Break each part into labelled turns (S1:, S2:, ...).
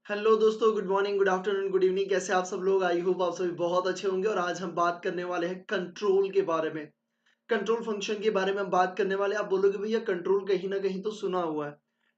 S1: Hello दोस्तों, good morning, good afternoon, good evening. कैसे आप सब लोग? आई होप आप सभी बहुत अच्छे होंगे। और आज हम बात करने वाले हैं कंट्रोल के बारे में। कंट्रोल फंक्शन के बारे में हम बात करने वाले हैं। आप बोलोगे भैया कंट्रोल कहीं ना कहीं तो सुना हुआ है।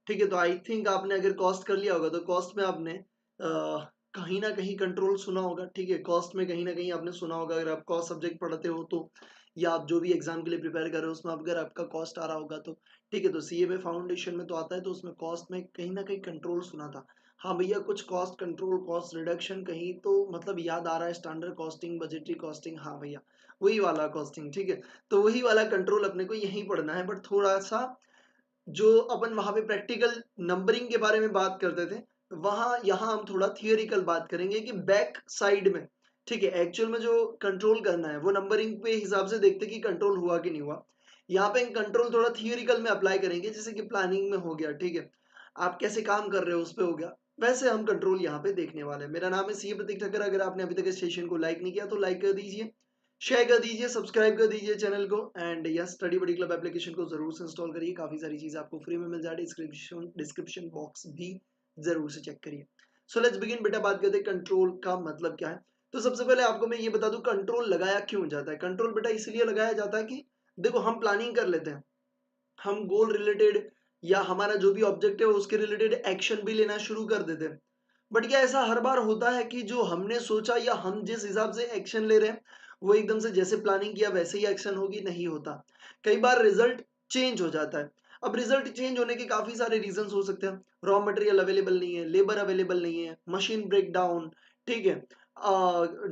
S1: ठीक है, तो आई थिंक आपने अगर कॉस्ट कर लिया होगा तो कॉस्ट में आपने कहीं ना कहीं कंट्रोल सुना होगा। ठीक है, कॉस्ट में कहीं ना कहीं आपने सुना होगा अगर आप कॉस्ट सब्जेक्ट पढ़ते हो तो, या आप जो भी एग्जाम के लिए प्रिपेयर कर रहे हो उसमें अगर आपका कॉस्ट आ रहा होगा तो। ठीक है, तो सीए में फाउंडेशन में तो आता है, तो उसमें कॉस्ट में कहीं ना कहीं कंट्रोल सुना था। हाँ भैया, कुछ कॉस्ट कंट्रोल, कॉस्ट रिडक्शन कहीं तो मतलब याद आ रहा है। स्टैंडर्ड कॉस्टिंग, बजटरी कॉस्टिंग, हाँ भैया वही वाला कॉस्टिंग। ठीक है, तो वही वाला कंट्रोल अपने को यहीं पढ़ना है। बट थोड़ा सा जो अपन वहां पे प्रैक्टिकल नंबरिंग के बारे में बात करते थे, वहां यहाँ हम थोड़ा थियोरिकल बात करेंगे कि बैक साइड में। ठीक है, एक्चुअल में जो कंट्रोल करना है वो नंबरिंग पे हिसाब से देखते कि कंट्रोल हुआ कि नहीं हुआ। यहाँ पे कंट्रोल थोड़ा थियोरिकल में अप्लाई करेंगे, जैसे कि प्लानिंग में हो गया। ठीक है, आप कैसे काम कर रहे हो उस पे हो गया। वैसे हम कंट्रोल यहाँ पे देखने वाले हैं। मेरा नाम है सी प्रतीक ठक्कर। अगर आपने अभी तक इस सेशन को लाइक नहीं किया तो लाइक कर दीजिए, शेयर कर दीजिए, सब्सक्राइब कर दीजिए चैनल को। And yes, study buddy club application को जरूर से इंस्टॉल करिए। काफी सारी चीजें आपको फ्री में मिल जाए। डिस्क्रिप्शन बॉक्स भी जरूर से चेक करिए। सो लेट्स बिगिन बेटा। बात करते हैं कंट्रोल का मतलब क्या है। तो सबसे पहले आपको मैं ये बता दूं कंट्रोल लगाया क्यों जाता है। कंट्रोल बेटा इसलिए लगाया जाता है कि देखो हम प्लानिंग कर लेते हैं, हम गोल रिलेटेड या हमारा जो भी ऑब्जेक्ट है उसके रिलेटेड एक्शन भी लेना शुरू कर देते हैं। बट क्या ऐसा हर बार होता है कि जो हमने सोचा या हम जिस हिसाब से एक्शन ले रहे हैं वो एकदम से जैसे प्लानिंग किया वैसे ही एक्शन होगी? नहीं होता। कई बार रिजल्ट चेंज हो जाता है। अब रिजल्ट चेंज होने के काफी सारे रीजंस हो सकते हैं। रॉ मटेरियल अवेलेबल नहीं है, लेबर अवेलेबल नहीं है, मशीन ब्रेक डाउन, ठीक है,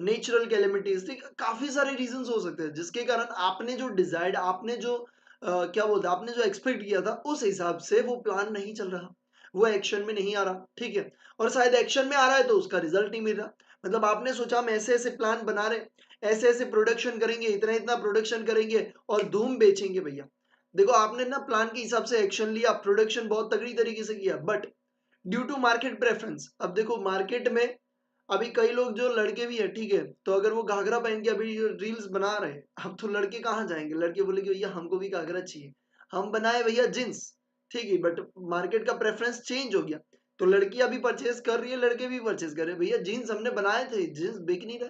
S1: नेचुरल कैलेमिटीज, ठीक है, काफी सारे रीजंस हो सकते हैं जिसके कारण आपने जो डिजायर्ड, आपने जो क्या बोलते हैं, आपने जो एक्सपेक्ट किया था उस हिसाब से वो प्लान नहीं चल रहा, वो एक्शन में नहीं आ रहा। ठीक है, और शायद एक्शन में आ रहा है तो उसका रिजल्ट नहीं मिल रहा। मतलब आपने सोचा हम ऐसे ऐसे प्लान बना रहे, ऐसे ऐसे प्रोडक्शन करेंगे, इतना इतना प्रोडक्शन करेंगे और धूम बेचेंगे भैया। देखो आपने ना प्लान के हिसाब से एक्शन लिया, प्रोडक्शन बहुत तगड़ी तरीके से किया, but due to market preference, अब देखो मार्केट में अभी कई लोग जो लड़के भी है, ठीक है, तो अगर वो घाघरा पहन के अभी रील्स बना रहे हैं, अब तो लड़के कहाँ जाएंगे? लड़के बोलेंगे भैया हमको भी घाघरा चाहिए, हम बनाए भैया जींस। ठीक है, बट मार्केट का प्रेफरेंस चेंज हो गया, तो लड़कियां भी परचेज कर रही है, लड़के भी परचेज कर रहे हैं। भैया जीन्स हमने बनाए थे, जीन्स बिक नहीं रहे,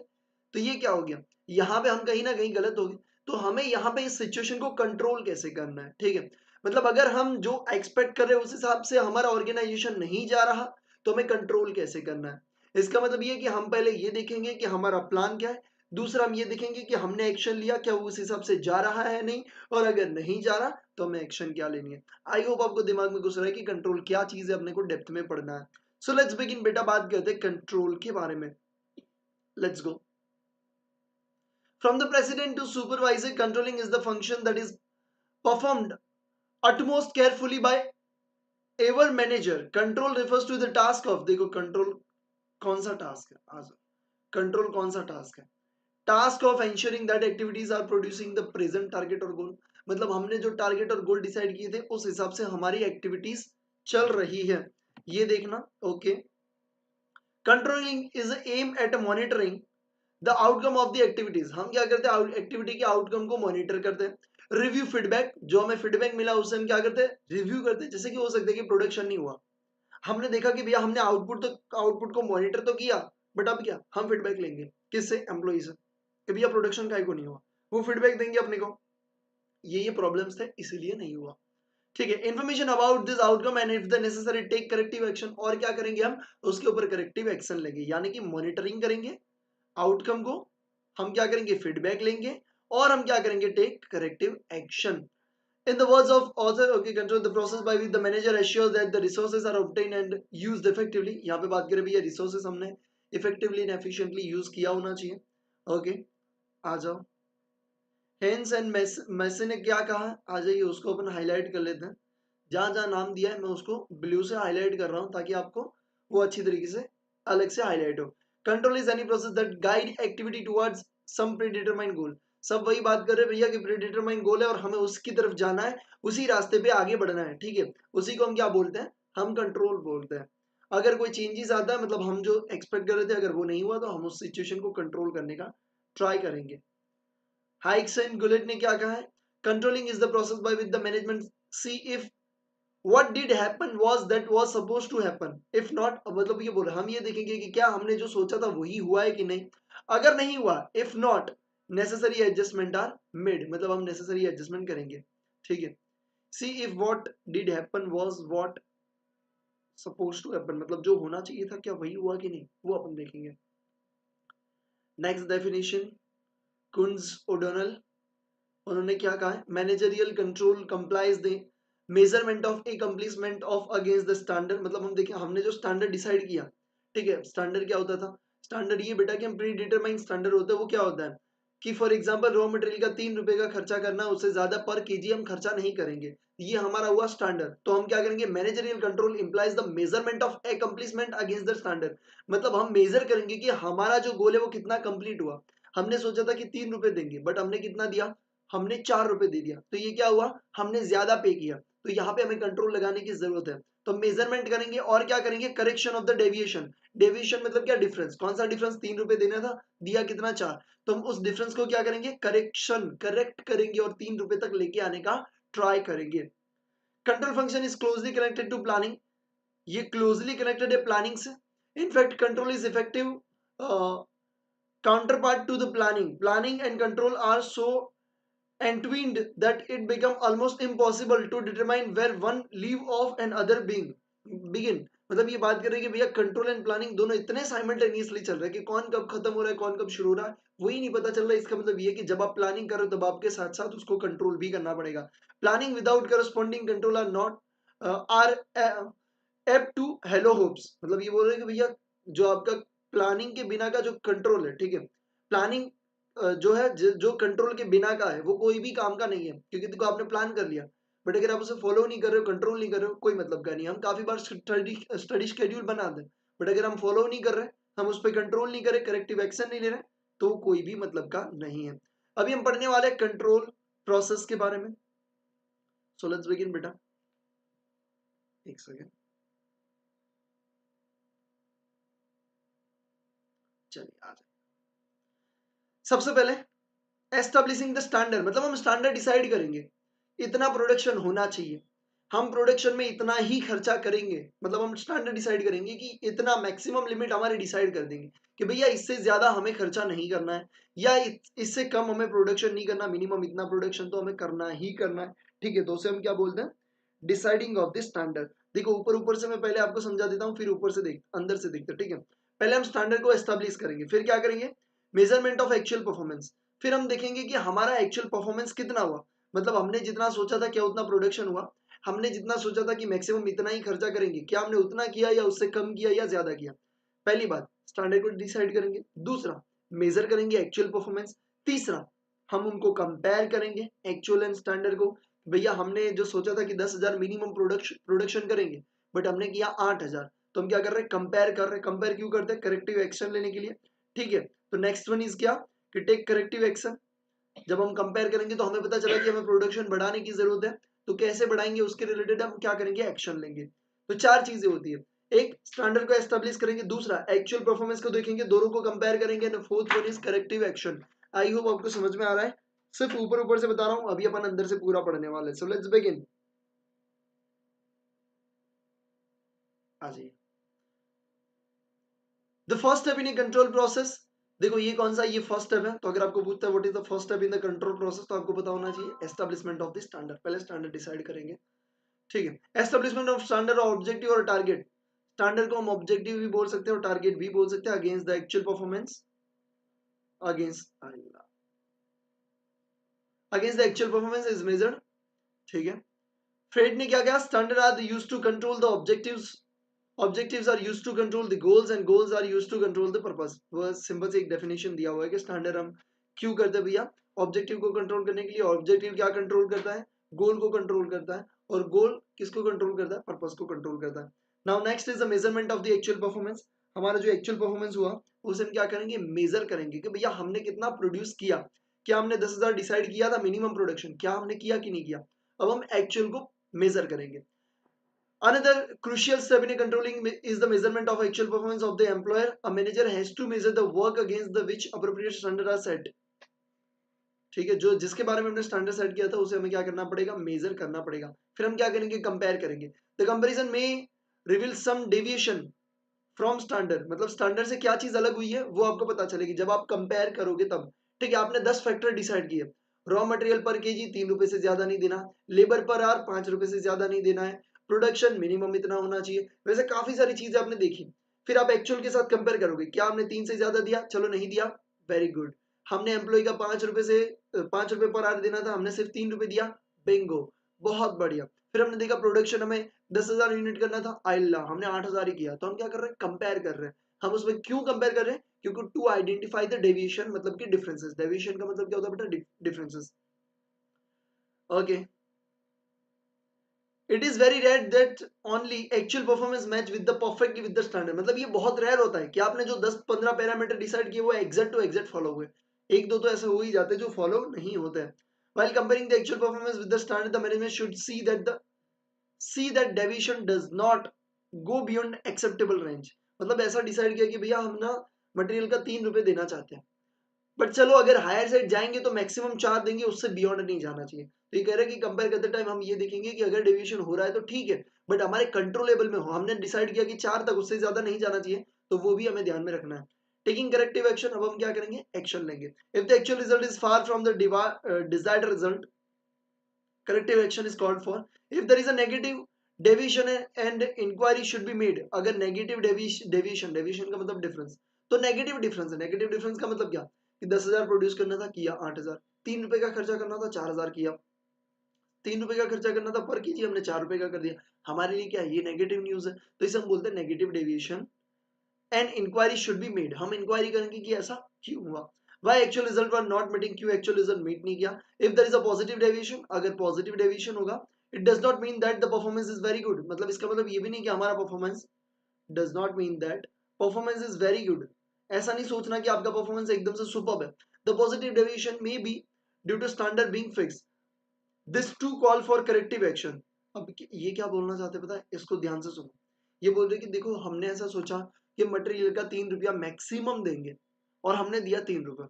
S1: तो ये क्या हो गया? यहाँ पे हम कहीं ना कहीं गलत हो गए। तो हमें यहाँ पे इस सिचुएशन को कंट्रोल कैसे करना है? ठीक है, मतलब अगर हम जो एक्सपेक्ट कर रहे हैं उस हिसाब से हमारा ऑर्गेनाइजेशन नहीं जा रहा, तो हमें कंट्रोल कैसे करना है? इसका मतलब ये कि हम पहले ये देखेंगे कि हमारा प्लान क्या है। दूसरा हम ये देखेंगे कि हमने एक्शन लिया क्या वो उस हिसाब से जा रहा है नहीं, और अगर नहीं जा रहा तो हमें एक्शन क्या लेनी है। आई होप आपको दिमाग में घुस रहा है कि कंट्रोल क्या चीज है, अपने को डेप्थ में पढ़ना है। सो लेट्स बिगिन बेटा। बात करते हैं कंट्रोल के बारे में। Let's go. From the president to supervisor, controlling is the function that is performed utmost carefully by every manager. Control refers to the task of, देखो कंट्रोल कौन सा टास्क है, आज कंट्रोल कौन सा टास्क है? Task of ensuring that activities are producing the present target और goal. मतलब हमने जो टारगेट और गोल डिसाइड किए थे उस हिसाब से हमारी एक्टिविटीज चल रही है, ये देखना। Okay, controlling is aim at monitoring the outcome of the activities. हम क्या करते हैं? एक्टिविटी के आउटकम को मॉनिटर करते हैं। रिव्यू फीडबैक, जो हमें फीडबैक मिला उससे हम क्या करते हैं? रिव्यू करते हैं। जैसे कि हो सकता है कि प्रोडक्शन नहीं हुआ, हमने देखा कि भैया हमने आउटपुट को मॉनिटर तो किया, बट अब क्या? हम फीडबैक लेंगे किससे? एम्प्लॉई से, कि भैया प्रोडक्शन काहे को नहीं हुआ। वो फीडबैक देंगे अपने को, ये प्रॉब्लम्स थे इसीलिए नहीं हुआ। ठीक है, information about this outcome and if the necessary take corrective action. और क्या करेंगे हम? उसके ऊपर करेक्टिव एक्शन लेंगे, यानी कि मॉनिटरिंग करेंगे आउटकम को, हम क्या करेंगे? फीडबैक लेंगे, और हम क्या करेंगे? Take corrective action. In the words of author, okay, control the process by which the manager assures that the resources are obtained and used effectively। यहाँ पे बात करें भैया रिसोर्सेस हमने effectively and efficiently यूज किया होना चाहिए। ओके, आ जाओ। हेंस एंड मैसे ने क्या कहा, आ जाइए, उसको अपन हाईलाइट कर लेते हैं। जहां जहां नाम दिया है मैं उसको ब्लू से हाईलाइट कर रहा हूं ताकि आपको वो अच्छी तरीके से अलग से हाईलाइट हो। Control is any process that guide activity towards some predetermined goal. सब वही बात कर रहे हैं भैया कि प्रीडिटरमाइंड गोल है और हमें उसकी तरफ जाना है, उसी रास्ते पे आगे बढ़ना है। ठीक है, उसी को हम क्या बोलते हैं? हम कंट्रोल बोलते हैं। अगर कोई चेंजेस आता है, मतलब हम जो एक्सपेक्ट कर रहे थे अगर वो नहीं हुआ, तो हम उस सिचुएशन को कंट्रोल करने का ट्राई करेंगे। हाइक्स एंड गुलेट ने क्या कहा है? Controlling is the process by with the management see if what did happen was that was supposed to happen if not, मतलब ये बोल रहे हम ये देखेंगे कि क्या हमने जो सोचा था वही हुआ है कि नहीं, अगर नहीं हुआ if not necessary adjustment are made, मतलब हम necessary adjustment करेंगे, ठीक है। see if what did happen was what supposed to happen, मतलब जो होना चाहिए था क्या वही हुआ कि नहीं, वो अपन देखेंगे। नेक्स्ट डेफिनेशन, कुंज ओडोनल, उन्होंने क्या कहा है, managerial control complies the measurement of accomplishment of against the standard, मतलब हम देखें हमने जो स्टैंडर्ड डिसाइड किया, ठीक है। स्टैंडर्ड क्या होता था, स्टैंडर्ड ये बेटा कि हम प्री डिटरमाइंड स्टैंडर्ड होता है, वो क्या होता है कि फॉर एग्जांपल रॉ मटेरियल का 3 रुपए का खर्चा करना, उससे ज्यादा पर केजी हम खर्चा नहीं करेंगे, ये हमारा हुआ स्टैंडर्ड। तो हम क्या करेंगे, managerial control implies the measurement of accomplishment against the standard, मतलब हम मेजर करेंगे कि हमारा जो गोल है वो कितना कंप्लीट हुआ। हमने सोचा था कि 3 रुपए देंगे बट हमने कितना दिया, हमने 4 रुपए दे दिया, तो ये क्या हुआ, हमने ज्यादा पे किया, तो यहाँ पे हमें कंट्रोल लगाने की जरूरत है। तो मेजरमेंट करेंगे और क्या करेंगे, correction of the deviation, deviation मतलब क्या, डिफरेंस, कौन सा डिफरेंस, 3 रुपए देना था दिया कितना 4, तो हम उस डिफरेंस को क्या करेंगे, करेक्शन करेक्ट करेंगे और 3 रुपए तक लेके आने का ट्राई करेंगे। Control function is closely connected to planning, ये क्लोजली कनेक्टेड है प्लानिंग से। In fact control is effective counterpart to the planning, planning and control are so entwined that it become almost impossible to determine where one leave off and other being begin, मतलब ये बात कर रहे हैं कि भैया कंट्रोल एंड प्लानिंग दोनों इतने साइमल्टेनियसली चल रहे हैं कि कौन कब खत्म हो रहा है कौन कब शुरू हो रहा है वही नहीं पता चल रहा है। इसका मतलब ये कि जब आप प्लानिंग कर रहे हो तब आपके साथ साथ उसको कंट्रोल भी करना पड़ेगा। Planning without corresponding control are not are apt to hollow hopes, मतलब ये बोल रहे हैं कि भैया जो आपका प्लानिंग के बिना का जो कंट्रोल है, ठीक है, प्लानिंग जो है जो कंट्रोल के बिना का है वो कोई भी काम का नहीं है, क्योंकि देखो आपने प्लान कर लिया बट अगर आप उसे फॉलो नहीं कर रहे हो, कंट्रोल नहीं कर रहे हो, कोई मतलब का नहीं। हम काफी बार स्टडी शेड्यूल बना दें बट अगर हम फॉलो नहीं कर रहे, हम उस पर कंट्रोल नहीं कर रहे, करेक्टिव एक्शन नहीं ले रहे, तो कोई भी मतलब का नहीं है। अभी हम पढ़ने वाले कंट्रोल प्रोसेस के बारे में। सो लेट्स बिगिन बेटा, एक सेकेंड, चलिए आ जाए। सबसे पहले एस्टेब्लिशिंग द स्टैंडर्ड, मतलब हम स्टैंडर्ड डिसाइड करेंगे, इतना प्रोडक्शन होना चाहिए, हम प्रोडक्शन में इतना ही खर्चा करेंगे, मतलब हम स्टैंडर्ड डिसाइड करेंगे कि इतना मैक्सिमम लिमिट हमारे डिसाइड कर देंगे कि भैया इससे ज्यादा हमें खर्चा नहीं करना है या इससे कम हमें प्रोडक्शन नहीं करना, मिनिमम इतना प्रोडक्शन तो हमें करना ही करना है, ठीक है। तो उसे हम क्या बोलते हैं, डिसाइडिंग ऑफ द स्टैंडर्ड। देखो ऊपर ऊपर से मैं पहले आपको समझा देता हूँ फिर ऊपर से देख अंदर से देखते, ठीक है। पहले हम स्टैंडर्ड को एस्टेब्लिश करेंगे, फिर क्या करेंगे, मेजरमेंट ऑफ एक्चुअल परफॉर्मेंस, फिर हम देखेंगे कि हमारा एक्चुअल परफॉर्मेंस कितना हुआ, मतलब हमने जितना सोचा था क्या उतना प्रोडक्शन हुआ, हमने जितना सोचा था कि मैक्सिमम इतना ही खर्चा करेंगे क्या हमने उतना किया या उससे कम किया या ज्यादा किया। पहली बात स्टैंडर्ड को डिसाइड करेंगे, दूसरा मेजर करेंगे एक्चुअल परफॉर्मेंस, तीसरा हम उनको कंपेयर करेंगे एक्चुअल एंड स्टैंडर्ड को। भैया हमने जो सोचा था कि 10,000 मिनिमम प्रोडक्शन करेंगे बट हमने किया 8,000, तो हम क्या कर रहे हैं, कंपेयर कर रहे हैं। कंपेयर क्यों करते हैं, करेक्टिव एक्शन लेने के लिए, ठीक है। तो नेक्स्ट वन इज क्या, कि टेक करेक्टिव एक्शन। जब हम कंपेयर करेंगे तो हमें पता चला कि हमें प्रोडक्शन बढ़ाने की जरूरत है, तो कैसे बढ़ाएंगे उसके रिलेटेड हम क्या करेंगे, एक्शन लेंगे। तो चार चीजें होती है, एक स्टैंडर्ड को एस्टेब्लिश करेंगे, दूसरा एक्चुअल परफॉर्मेंस को देखेंगे, दोनों को कंपेयर करेंगे, and fourth one is corrective action. I hope आपको समझ में आ रहा है, सिर्फ ऊपर ऊपर से बता रहा हूं, अभी अपन अंदर से पूरा पढ़ने वाले। सो लेट्स बिगिन, आ जाइए। The first step in A control process, देखो ये कौन सा, ये फर्स्ट स्टेप है, तो अगर आपको पूछता है what is the first step in the control process, तो आपको पता होना चाहिए एस्टेब्लिशमेंट ऑफ द स्टैंडर्ड। पहले स्टैंडर्ड डिसाइड करेंगे, ठीक है। एस्टेब्लिशमेंट ऑफ स्टैंडर्ड और ऑब्जेक्टिव और टारगेट, स्टैंडर्ड को हम ऑब्जेक्टिव भी बोल सकते हैं और टारगेट भी बोल सकते हैं, against the actual performance, against against the actual performance is measured, ठीक है। फ्रेड ने क्या किया, standard are used to control the objectives, objectives are used to control the goals and goals are used to control the purpose. वो simple से एक definition दिया हुआ है कि स्टैंडर्ड हम क्यों करते हैं भैया, ऑब्जेक्टिव को कंट्रोल करने के लिए। ऑब्जेक्टिव क्या कंट्रोल करता है, गोल को कंट्रोल करता है, और गोल किसको कंट्रोल करता है, पर्पस को कंट्रोल करता है। Now next is the measurement of the actual performance. हमारा जो एक्चुअल परफॉर्मेंस हुआ उसे हम क्या करेंगे, मेजर करेंगे कि भैया हमने कितना प्रोड्यूस किया, क्या हमने 10,000 डिसाइड किया था मिनिमम प्रोडक्शन, क्या हमने किया कि नहीं किया। अब हम एक्चुअल को मेजर करेंगे। Another crucial step in controlling is the measurement of actual performance of the employer. A manager has to measure the work against the which appropriate standard are set. ठीक है, जो जिसके बारे में हमने स्टैंडर्ड सेट किया था उसे हमें क्या करना पड़ेगा, मेजर करना पड़ेगा। फिर हम क्या करेंगे, कंपेयर करेंगे। द कंपैरिजन में reveal some deviation from standard, मतलब स्टैंडर्ड से क्या चीज अलग हुई है वो आपको पता चलेगी जब आप कंपेयर करोगे तब। ठीक है, आपने 10 फैक्टर डिसाइड किए, रॉ मटेरियल पर केजी 3 रुपए से ज्यादा नहीं देना, लेबर पर आवर 5 रुपए से ज्यादा नहीं देना है, प्रोडक्शन मिनिमम इतना होना चाहिए, वैसे काफी सारी चीजें आपने देखी। फिर आप एक्चुअल के साथ कंपेयर करोगे, क्या हमने 3 से ज्यादा दिया, चलो नहीं दिया, वेरी गुड। हमने एम्प्लॉय का 5 रुपए पर आवर देना था, हमने सिर्फ 3 रुपए दिया, बिंगो, बहुत बढ़िया। फिर हमने देखा प्रोडक्शन हमें 10,000 यूनिट करना था, आइल्ला हमने 8,000 ही किया, तो हम क्या कर रहे हैं, कंपेयर कर रहे हैं। हम उसमें क्यों कंपेयर कर रहे हैं, क्योंकि टू आइडेंटिफाई द डेविएशन, मतलब कि डिफरेंसेस। डेविएशन का मतलब क्या होता है बेटा, differences. Okay, it is very rare that only actual performance match with the perfectly with the standard, मतलब ये बहुत रेयर होता है कि आपने जो 10-15 पैरामीटर डिसाइड किए वो एग्जैक्ट टू एग्जैक्ट फॉलो हुए। एक दो तो ऐसे हो ही जाते हैं जो फॉलो नहीं होते हैं। while comparing the actual performance with the standard, the management should see that deviation does not go beyond acceptable range, मतलब ऐसा डिसाइड किया कि भैया हम ना मटेरियल का 3 रुपए देना चाहते हैं, बट चलो अगर हायर साइड जाएंगे तो मैक्सिमम 4 देंगे, उससे बियॉन्ड नहीं जाना चाहिए। तो ये कह रहे हैं कि कंपेयर करते टाइम हम ये देखेंगे कि अगर डेविएशन हो रहा है तो ठीक है, बट हमारे कंट्रोलेबल में हो। हमने डिसाइड किया कि 4 तक, उससे ज्यादा नहीं जाना चाहिए, तो वो भी हमें ध्यान में रखना है। टेकिंग करेक्टिव एक्शन, अब हम क्या करेंगे, एक्शन लेंगे। If the actual result is far from the desired result, corrective action is called for. If there is a negative deviation and inquiry should be made, अगर negative deviation का मतलब difference, तो negative difference है। negative difference का मतलब क्या, कि 10,000 produce करना था, किया 8,000, 3 रुपए का खर्चा करना था, 4,000 किया, 3 रुपए का खर्चा करना था पर कीजिए, हमने 4 रुपए का कर दिया। हमारे लिए क्या है, ये नेगेटिव न्यूज है, तो इसे हम बोलते हैं negative deviation. And inquiry should be made, हम इंक्वायरी करेंगे कि ऐसा क्यों हुआ, why actual result were not meeting, क्यों actual result meet नहीं किया। if there is a positive deviation, अगर positive deviation होगा, it does not mean that the performance is very good, मतलब इसका मतलब ये भी नहीं कि हमारा performance does not mean that performance is very good, ऐसा नहीं सोचना कि आपका performance एकदम से superb है। the positive deviation may be due to standard being fixed, this to call for corrective action। अब ये क्या बोलना चाहते हैं पता है, इसको ध्यान से सुनो। ये बोल रहे कि देखो हमने ऐसा सोचा कि मटेरियल का 3 रुपया मैक्सिमम देंगे और हमने दिया 3 रुपए।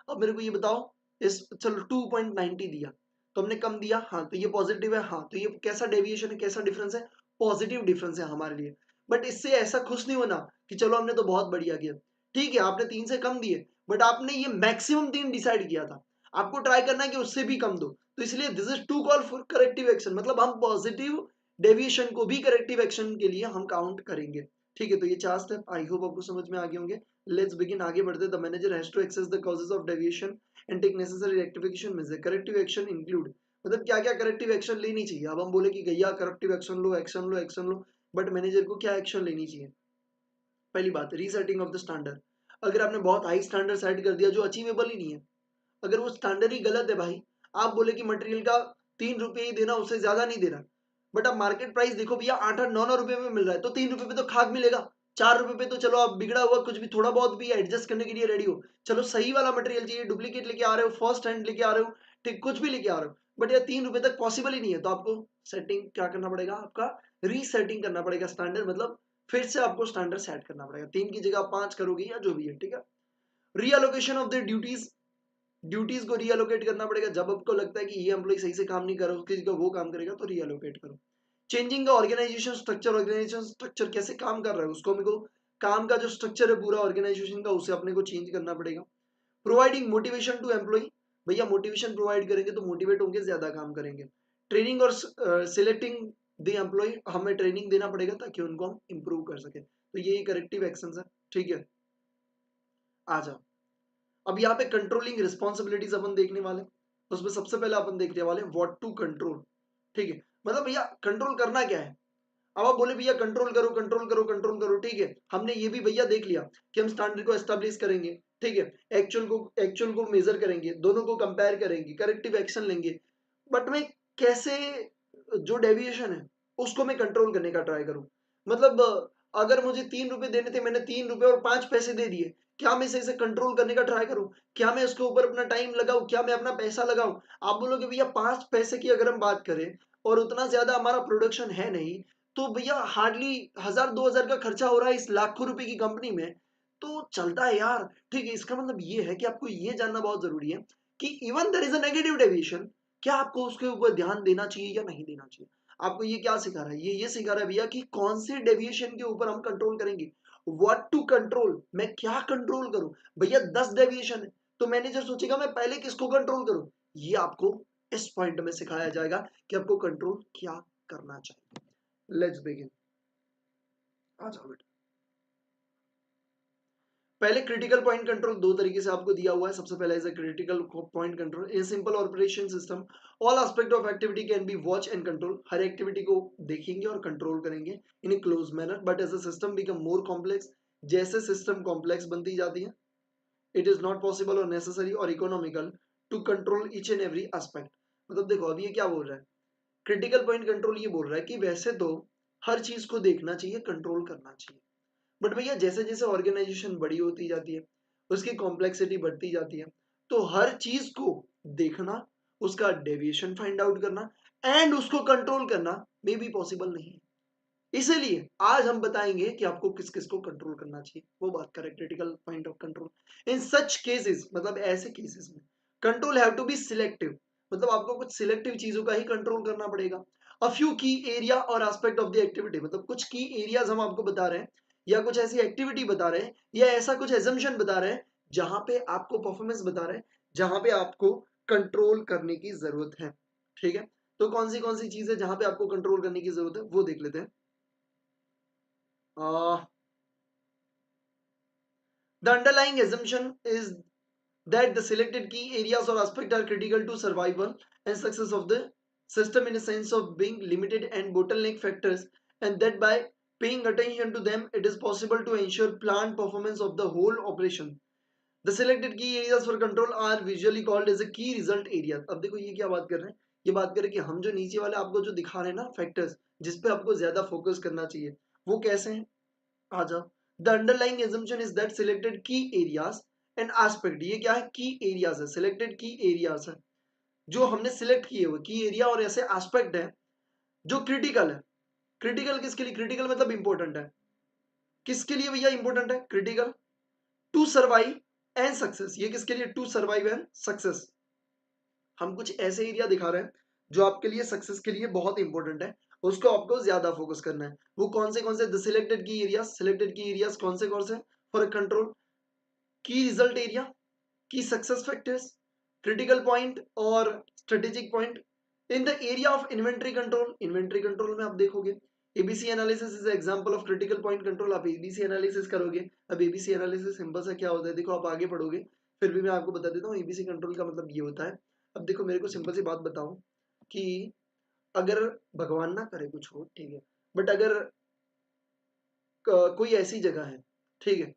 S1: अब मेरे को ये बताओ, इस चलो 2.90 दिया तो हमने कम दिया, हाँ तो ये पॉजिटिव है, हाँ तो ये कैसा डेविएशन है, कैसा डिफरेंस है, पॉजिटिव डिफरेंस है हमारे लिए। बट इससे ऐसा खुश नहीं होना कि चलो हमने तो बहुत बढ़िया किया। ठीक है, आपने 3 से कम दिए, बट आपने ये मैक्सिमम 3 डिसाइड किया था, आपको ट्राई करना है कि उससे भी कम दो। तो इसलिए this is to call for corrective action, मतलब हम पॉजिटिव डेविएशन को भी करेक्टिव एक्शन के लिए हम काउंट करेंगे। ठीक है, तो ये 4 स्टेप आई होप आपको समझ में आ गए होंगे। लेट्स बिगिन, आगे बढ़ते। The manager has to assess the causes of deviation and take necessary rectification measure. Corrective action include, मतलब क्या क्या करेक्टिव एक्शन लेनी चाहिए। अब हम बोले कि गैया corrective action low, action low, action low, but manager को क्या एक्शन लेनी चाहिए। पहली बात, रीसेटिंग ऑफ द स्टैंडर्ड। अगर आपने बहुत हाई स्टैंडर्ड सेट कर दिया जो अचीवेबल ही नहीं है, अगर वो स्टैंडर्ड ही गलत है भाई, आप बोले कि मटेरियल का 3 रुपए ही देना, उससे ज्यादा नहीं देना, बट अब मार्केट प्राइस देखो भैया 8-8-9-9 रुपए में मिल रहा है, तो 3 रुपए पे तो खाक मिलेगा। 4 रुपए पे तो चलो आप बिगड़ा हुआ कुछ भी थोड़ा बहुत भी एडजस्ट करने के लिए रेडी हो, चलो सही वाला मटेरियल चाहिए, डुप्लीकेट लेके आ रहे हो, फर्स्ट हैंड लेके आ रहे हो, ठीक कुछ भी लेके आ रहे हो, बट यार 3 रुपए तक पॉसिबल ही नहीं है, तो आपको सेटिंग क्या करना पड़ेगा, आपका रीसेटिंग करना पड़ेगा स्टैंडर्ड, मतलब फिर से आपको स्टैंडर्ड सेट करना पड़ेगा, 3 की जगह 5 करोगे या जो भी है। ठीक है, रीअलोकेशन ऑफ द ड्यूटीज, ड्यूटीज को रीअलोकेट करना पड़ेगा। जब आपको लगता है कि ये एम्प्लॉय सही से काम नहीं कर रहा, उसकी जगह वो काम करेगा, तो रीअलोकेट करो। Changing the organisation structure, organisation structure कैसे काम कर रहा है उसको मेरे को, काम का जो स्ट्रक्चर है पूरा ऑर्गेनाइजेशन का, उसे अपने को चेंज करना पड़ेगा। प्रोवाइडिंग मोटिवेशन टू एम्प्लॉय, भैया मोटिवेशन प्रोवाइड करेंगे तो मोटिवेट होंगे, ज्यादा काम करेंगे। ट्रेनिंग और सिलेक्टिंग द एम्प्लॉय, हमें ट्रेनिंग देना पड़ेगा ताकि उनको हम इंप्रूव कर सके, तो ये करेक्टिव एक्शन है। ठीक है, आ जाओ। अब यहाँ पे कंट्रोलिंग रिस्पॉन्सिबिलिटीज अपन देखने वाले, उसमें सबसे पहले अपन देखने वाले व्हाट टू कंट्रोल। ठीक है, मतलब भैया कंट्रोल करना क्या है। अब आप बोले भैया कंट्रोल करो कंट्रोल करो कंट्रोल करो, ठीक है, हमने ये भी भैया देख लिया कि हम स्टैंडर्ड को एस्टेब्लिश करेंगे, ठीक है, एक्चुअल को मेजर करेंगे, दोनों को कंपेयर करेंगे, करेक्टिव एक्शन लेंगे, बट मैं कैसे जो डेविएशन है उसको मैं कंट्रोल करने का ट्राई करूं। मतलब अगर मुझे 3 रुपए देने थे, मैंने 3 रुपए और 5 पैसे दे दिए, क्या मैं इसे कंट्रोल करने का ट्राई करूं, क्या मैं उसके ऊपर अपना टाइम लगाऊं, क्या मैं अपना पैसा लगाऊं। आप बोलोगे भैया 5 पैसे की अगर हम बात करें और उतना ज्यादा हमारा प्रोडक्शन है नहीं, तो भैया हार्डली 1,000-2,000 का खर्चा हो रहा है इस लाखों रुपए की कंपनी में, तो चलता है यार। ठीक है, इसका मतलब ये है कि आपको ये जानना बहुत जरूरी है कि even there is a negative deviation, क्या आपको उसके ऊपर ध्यान देना चाहिए या नहीं देना चाहिए। आपको ये क्या सिखा रहा है, ये सिखा रहा है भैया कि कौन से डेविएशन के ऊपर हम कंट्रोल करेंगे, व्हाट टू कंट्रोल, मैं क्या कंट्रोल करूं। भैया 10 डेविएशन है तो मैनेजर सोचेगा मैं पहले किसको कंट्रोल करूं। ये आपको इस पॉइंट में सिखाया जाएगा कि आपको कंट्रोल क्या करना चाहिए। Let's begin. आ जाओ बेटा। पहले क्रिटिकल पॉइंट कंट्रोल दो तरीके से आपको दिया हुआ है। सबसे पहले is a critical point control a simple operation system, all aspect of activity can be watch and control. हर एक्टिविटी को देखेंगे और कंट्रोल करेंगे in a close manner, but as a system become more complex, जैसे system complex बनती जाती है, it is not possible और नेसेसरी और economical to control each and every aspect. मतलब देखो अभी ये क्या बोल रहा है, क्रिटिकल पॉइंट कंट्रोल ये बोल रहा है कि वैसे तो हर चीज को देखना चाहिए, कंट्रोल करना चाहिए, बट भैया जैसे जैसे ऑर्गेनाइजेशन बड़ी होती जाती है, उसकी कॉम्प्लेक्सिटी बढ़ती जाती है, तो हर चीज को देखना, उसका डेविएशन फाइंड आउट करना एंड उसको कंट्रोल करना मे बी पॉसिबल नहीं है। इसीलिए आज हम बताएंगे कि आपको किस किस को कंट्रोल करना चाहिए, वो बात करें critical point of control. In such cases, मतलब ऐसे केसेस में control have to be selective, मतलब आपको कुछ सिलेक्टिव चीजों का ही कंट्रोल करना पड़ेगा। अ फ्यू की एरिया और एस्पेक्ट ऑफ द एक्टिविटी, मतलब कुछ की एरियाज हम आपको बता रहे हैं या कुछ ऐसी एक्टिविटी बता रहे हैं या ऐसा कुछ एजम्पशन बता रहे हैं जहां पे आपको परफॉर्मेंस बता रहे हैं, जहां पे आपको कंट्रोल करने की जरूरत है। ठीक है, तो कौन सी चीज है जहां पे आपको कंट्रोल करने की जरूरत है वो देख लेते हैं। The underlying assumption is that the selected key areas or aspects are critical to survival and success of the system in a sense of being limited and bottleneck factors, and that by paying attention to them, it is possible to ensure planned performance of the whole operation. The selected key areas for control are visually called as a key result areas. अब देखो ये क्या बात कर रहे हैं, ये बात कर रहे हैं कि हम जो नीचे वाले आपको जो दिखा रहे हैं ना फैक्टर्स, जिसपे आपको ज्यादा फोकस करना चाहिए, वो कैसे हैं, आ जाओ। The underlying assumption is that selected की एरियाज एंड एस्पेक्ट, ये क्या है, की एरियाज है, सिलेक्टेड की एरियाज है, जो हमने सिलेक्ट किए हुए की एरिया और ऐसे एस्पेक्ट है जो क्रिटिकल है। क्रिटिकल किसके लिए, क्रिटिकल मतलब इंपॉर्टेंट है, किसके लिए भैया इंपॉर्टेंट है, critical to survive and success. ये किसके लिए, टू सर्वाइव एंड सक्सेस। हम कुछ ऐसे एरिया दिखा रहे हैं जो आपके लिए सक्सेस के लिए बहुत इंपॉर्टेंट है, उसको आपको ज्यादा फोकस करना है। वो कौन से द सिलेक्टेड की एरियाज, सिलेक्टेड की एरियाज कौन से फॉर कंट्रोल, की रिजल्ट एरिया, की सक्सेस फैक्टर्स, क्रिटिकल पॉइंट और strategic point. In the area of inventory control, inventory control में आप देखोगे ABC analysis is example of critical point control. आप एबीसी एनालिसिस करोगे, अब एबीसी एनालिसिस सिंपल सा क्या होता है, देखो आप आगे पढ़ोगे फिर भी मैं आपको बता देता हूँ एबीसी कंट्रोल का मतलब ये होता है। अब देखो मेरे को सिंपल सी बात बताओ कि अगर भगवान ना करे कुछ हो, ठीक है, बट अगर कोई ऐसी जगह है, ठीक है,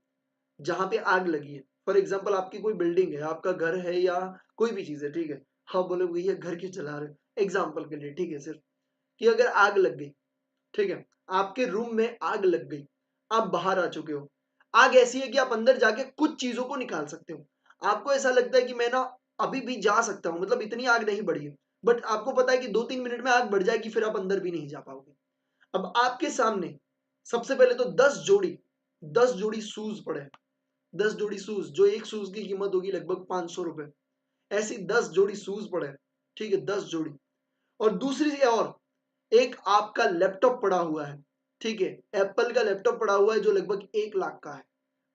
S1: जहां पे आग लगी है, फॉर एग्जाम्पल आपकी कोई बिल्डिंग है, आपका घर है या कोई भी चीज है, ठीक है, हाँ बोले भैया घर क्यों चला रहे हो, एग्जाम्पल के लिए, ठीक है, सिर्फ कि अगर आग लग गई, ठीक है, आपके रूम में आग लग गई, आप बाहर आ चुके हो, आग ऐसी है कि आप अंदर जाके कुछ चीजों को निकाल सकते हो, आपको ऐसा लगता है कि मैं ना अभी भी जा सकता हूं, मतलब इतनी आग नहीं बढ़ी है, बट आपको पता है कि 2-3 मिनट में आग बढ़ जाएगी, फिर आप अंदर भी नहीं जा पाओगे। अब आपके सामने सबसे पहले तो 10 जोड़ी शूज पड़े हैं, 10 जोड़ी शूज, जो एक शूज की कीमत होगी लगभग 500 रुपए, ऐसी 10 जोड़ी शूज पड़े हैं, ठीक है, 10 जोड़ी। और दूसरी और एक आपका लैपटॉप पड़ा हुआ है, ठीक है, एप्पल का लैपटॉप पड़ा हुआ है जो लगभग 1 लाख का है।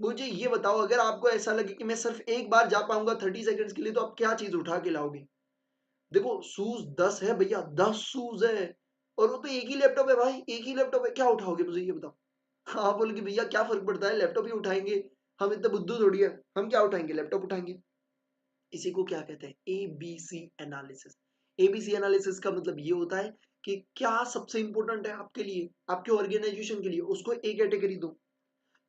S1: मुझे ये बताओ अगर आपको ऐसा लगे कि मैं सिर्फ एक बार जा पाऊंगा 30 सेकंड्स के लिए, तो आप क्या चीज उठा के लाओगे। देखो शूज 10 है भैया, 10 शूज है, और वो तो एक ही लैपटॉप है भाई, एक ही लैपटॉप है, क्या उठाओगे मुझे ये बताओ। हाँ बोल के भैया क्या फर्क पड़ता है, लैपटॉप ही उठाएंगे, हम इतने बुद्धू थोड़ी है, हम क्या उठाएंगे, लैपटॉप उठाएंगे। इसी को क्या कहते हैं, एबीसी एनालिसिस। एबीसी एनालिसिस का मतलब ये होता है कि क्या सबसे इंपॉर्टेंट है आपके लिए, आपके ऑर्गेनाइजेशन के लिए, उसको ए कैटेगरी दो,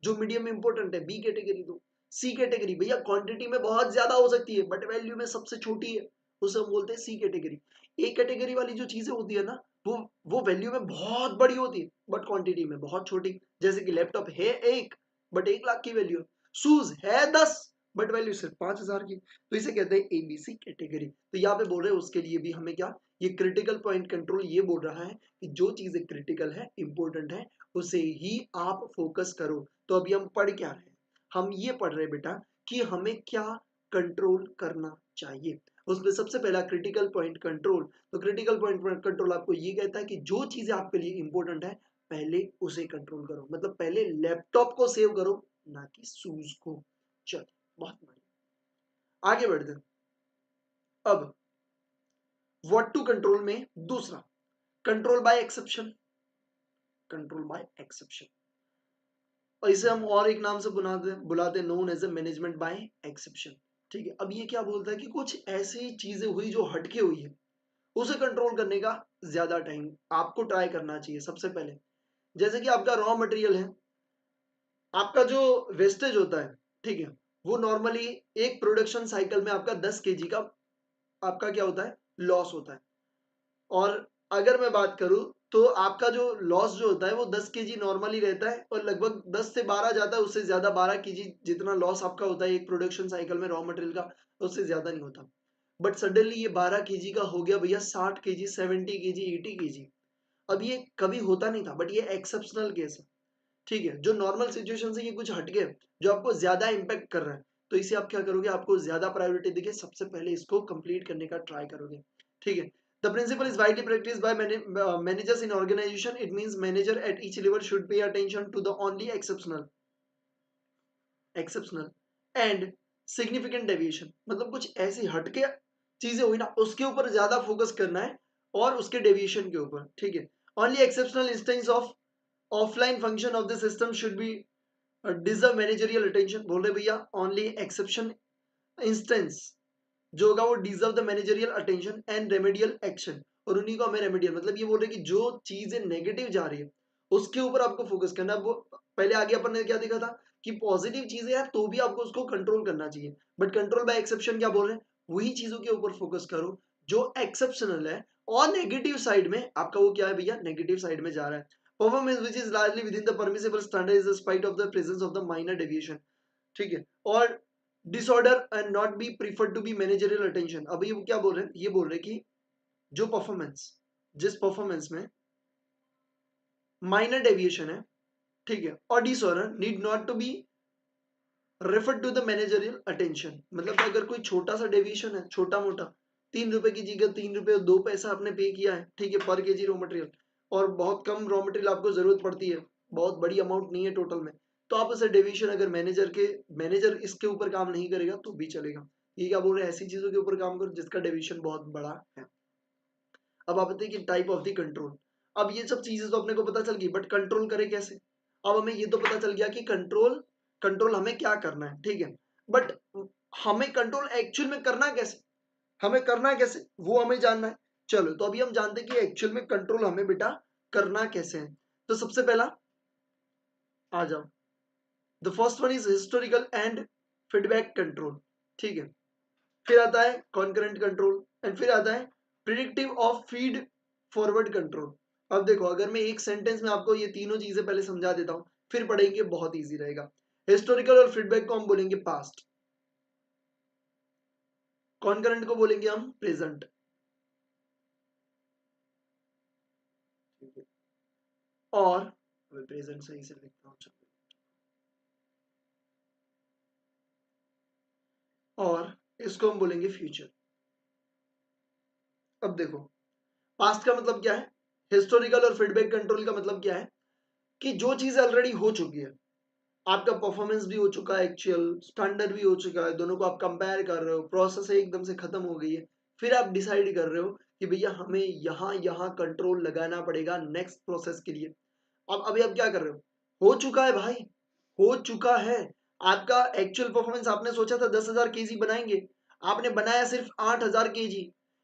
S1: जो मीडियम इंपॉर्टेंट है बी कैटेगरी दो, सी कैटेगरी भैया क्वांटिटी में बहुत ज्यादा हो सकती है बट वैल्यू में सबसे छोटी है, उसे हम बोलते हैं सी कैटेगरी। ए कैटेगरी वाली जो चीजें होती है ना, वो वैल्यू में बहुत बड़ी होती है बट क्वांटिटी में बहुत छोटी, जैसे कि लैपटॉप है एक बट 1 लाख की वैल्यू, शूज है 10 बट वैल्यू सिर्फ 5,000 की, तो इसे कहते हैं एबीसी कैटेगरी। तो यहाँ पे बोल रहे हैं उसके लिए भी हमें क्या, ये क्रिटिकल पॉइंट कंट्रोल ये बोल रहा है कि जो चीजें क्रिटिकल है, इंपॉर्टेंट है, उसे ही आप फोकस करो। तो अभी हम पढ़ क्या रहे हैं, हम ये पढ़ रहे हैं बेटा कि हमें क्या कंट्रोल करना चाहिए। उसमें सबसे पहला क्रिटिकल पॉइंट कंट्रोल। तो क्रिटिकल पॉइंट कंट्रोल आपको ये कहता है कि जो चीजें आपके लिए इंपॉर्टेंट है पहले उसे कंट्रोल करो, मतलब पहले लैपटॉप को सेव करो ना कि शूज को। चलो बहुत बढ़िया, आगे बढ़ते हैं। अब व्हाट टू कंट्रोल में दूसरा, control by exception. Control by exception, और इसे हम और एक नाम से बुलाते known as a management by exception. ठीक है, अब ये क्या बोलता है कि कुछ ऐसी चीजें हुई जो हटके हुई है, उसे कंट्रोल करने का ज्यादा टाइम आपको ट्राई करना चाहिए। सबसे पहले जैसे कि आपका रॉ मटेरियल है, आपका जो वेस्टेज होता है, ठीक है, वो नॉर्मली एक प्रोडक्शन साइकिल में आपका 10 kg का आपका क्या होता है, लॉस होता है। और अगर मैं बात करूं तो आपका जो लॉस जो होता है वो 10 kg नॉर्मली रहता है, और लगभग 10 से 12 जाता है, उससे ज्यादा 12 kg जितना लॉस आपका होता है एक प्रोडक्शन साइकिल में रॉ मटेरियल का, उससे ज्यादा नहीं होता। बट सडनली ये 12 kg का हो गया भैया 60 kg, 70 kg, 80 kg। अब ये कभी होता नहीं था, बट ये एक्सेप्शनल केस है। ठीक है, जो नॉर्मल सिचुएशन से ये कुछ हट गए, जो आपको ज्यादा इंपैक्ट कर रहा है, तो इसे आप क्या करोगे, आपको ज्यादा प्रायोरिटी देके सबसे पहले इसको कंप्लीट करने का ट्राई करोगे। ठीक है, the principle is widely practised by managers in organisation. It means manager at each level should pay attention to the only exceptional and significant deviation. मतलब कुछ ऐसी हटके चीजें हुई ना, उसके ऊपर ज्यादा फोकस करना है और उसके डेविएशन के ऊपर। ठीक है, only exceptional instance of offline function of the system should B deserve managerial attention. बोल रहे भैया ओनली एक्सेप्शन इंस्टेंस जो होगा वो deserve the managerial attention and remedial action, और उन्हीं को हमें रेमेडियल, मतलब ये बोल रहे कि जो चीजें नेगेटिव जा रही है उसके ऊपर आपको फोकस करना है। वो पहले आगे अपन ने क्या देखा था कि पॉजिटिव चीजें हैं तो भी आपको उसको कंट्रोल करना चाहिए, बट कंट्रोल बाय एक्सेप्शन क्या बोल रहे हैं, वही चीजों के ऊपर फोकस करो जो एक्सेप्शनल है और नेगेटिव साइड में आपका वो क्या है भैया, नेगेटिव साइड में जा रहा है। Performance which is largely with in the permissible standard is spite of the presence of the minor deviation. ठीक है, और disorder and not be prefer to be managerial attention. अब ये क्या बोल रहे हैं, ये बोल रहे हैं कि जो परफॉर्मेंस, जिस परफॉर्मेंस में माइनर डेविएशन है, ठीक है, और disorder need not to be refer to the managerial attention. मतलब अगर कोई छोटा सा डेविएशन है, छोटा मोटा, 3 रुपए की जगह 3 रुपए 2 पैसा आपने पे किया है, ठीक है, पर केजी रॉ मटेरियल, और बहुत कम रॉ मटेरियल आपको जरूरत पड़ती है, बहुत बड़ी अमाउंट नहीं है टोटल में, तो आप उसे डेविएशन अगर मैनेजर इसके ऊपर काम नहीं करेगा तो भी चलेगा। ये क्या बोल रहे हैं, ऐसी चीजों के ऊपर काम करो जिसका डेविएशन बहुत बड़ा है। अब आप बताइए कि टाइप ऑफ द कंट्रोल। अब ये सब चीजें तो अपने को पता चल गई, बट कंट्रोल करे कैसे। अब हमें ये तो पता चल गया कि कंट्रोल कंट्रोल हमें क्या करना है, ठीक है, बट हमें कंट्रोल एक्चुअल में करना कैसे, हमें करना कैसे वो हमें जानना है। चलो तो अभी हम जानते हैं कि एक्चुअल में कंट्रोल हमें बेटा करना कैसे है। तो सबसे पहला आ जाओ, the first one is historical and feedback control. ठीक है, फिर आता है कॉन्करेंट कंट्रोल, एंड फिर आता है predictive of feed forward control. अब देखो, अगर मैं एक सेंटेंस में आपको ये तीनों चीजें पहले समझा देता हूं, फिर पढ़ेंगे, बहुत इजी रहेगा। हिस्टोरिकल और फीडबैक को हम बोलेंगे पास्ट, कॉन्करेंट को बोलेंगे हम प्रेजेंट, और प्रेजेंट सही से लिखता हूं, और इसको हम बोलेंगे फ्यूचर। अब देखो, पास्ट का मतलब क्या है, हिस्टोरिकल और फीडबैक कंट्रोल का मतलब क्या है कि जो चीज ऑलरेडी हो चुकी है, आपका परफॉर्मेंस भी हो चुका है, एक्चुअल स्टैंडर्ड भी हो चुका है, दोनों को आप कंपेयर कर रहे हो, प्रोसेस एकदम से खत्म हो गई है, फिर आप डिसाइड कर रहे हो कि भैया हमें यहाँ यहाँ कंट्रोल लगाना पड़ेगा नेक्स्ट प्रोसेस के लिए। अब अभी आप क्या कर रहे हो चुका है भाई, हो चुका है। आपका एक्चुअल परफॉर्मेंस आपने सोचा था 10,000 kg बनाएंगे, आपने बनाया सिर्फ 8,000 kg।